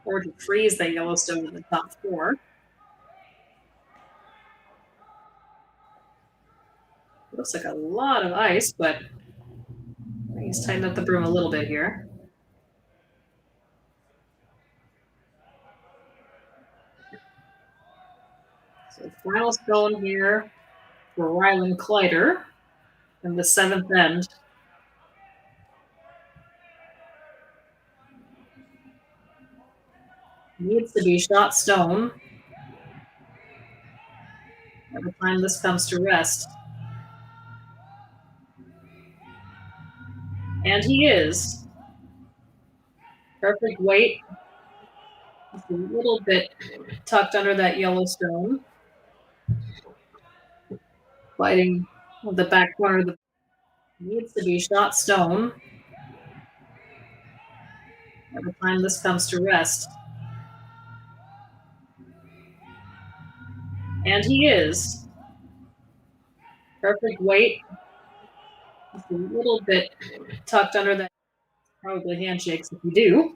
Or to freeze that Yellowstone in the top 4. Looks like a lot of ice, but he's tightened up the broom a little bit here. So final stone here for Rylan Kleiter in the 7th end. Needs to be shot stone by the time this comes to rest. And he is. Perfect weight. Just a little bit tucked under that Yellowstone. Fighting the back corner of the needs to be shot stone by the time this comes to rest. And he is. Perfect weight. Just a little bit tucked under that. Probably handshakes if you do.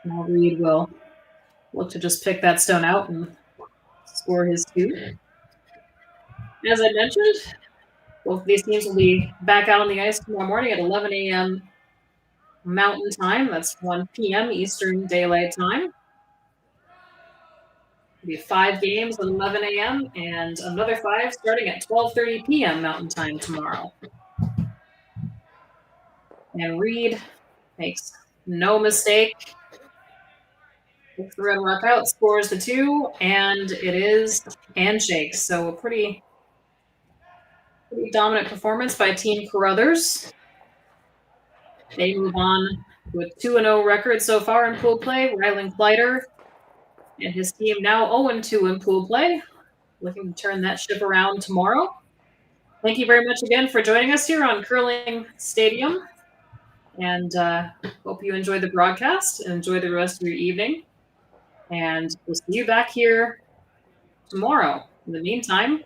Now Reid will look to just pick that stone out and score his 2. As I mentioned, both of these teams will be back out on the ice tomorrow morning at 11 a.m. Mountain Time. That's 1 p.m. Eastern Daylight Time. It'll be 5 games at 11 a.m. and another 5 starting at 12:30 p.m. Mountain Time tomorrow. And Reid makes no mistake. Picks the red rock out, scores the 2, and it is handshakes. So a pretty dominant performance by Team Carruthers. They move on with 2-0 record so far in pool play. Rylan Kleiter and his team now 0-2 in pool play, looking to turn that ship around tomorrow. Thank you very much again for joining us here on Curling Stadium, and hope you enjoyed the broadcast and enjoy the rest of your evening. And we'll see you back here tomorrow. In the meantime,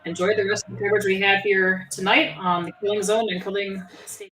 enjoy the rest of the coverage we have here tonight on the Curling Zone and Curling Stadium.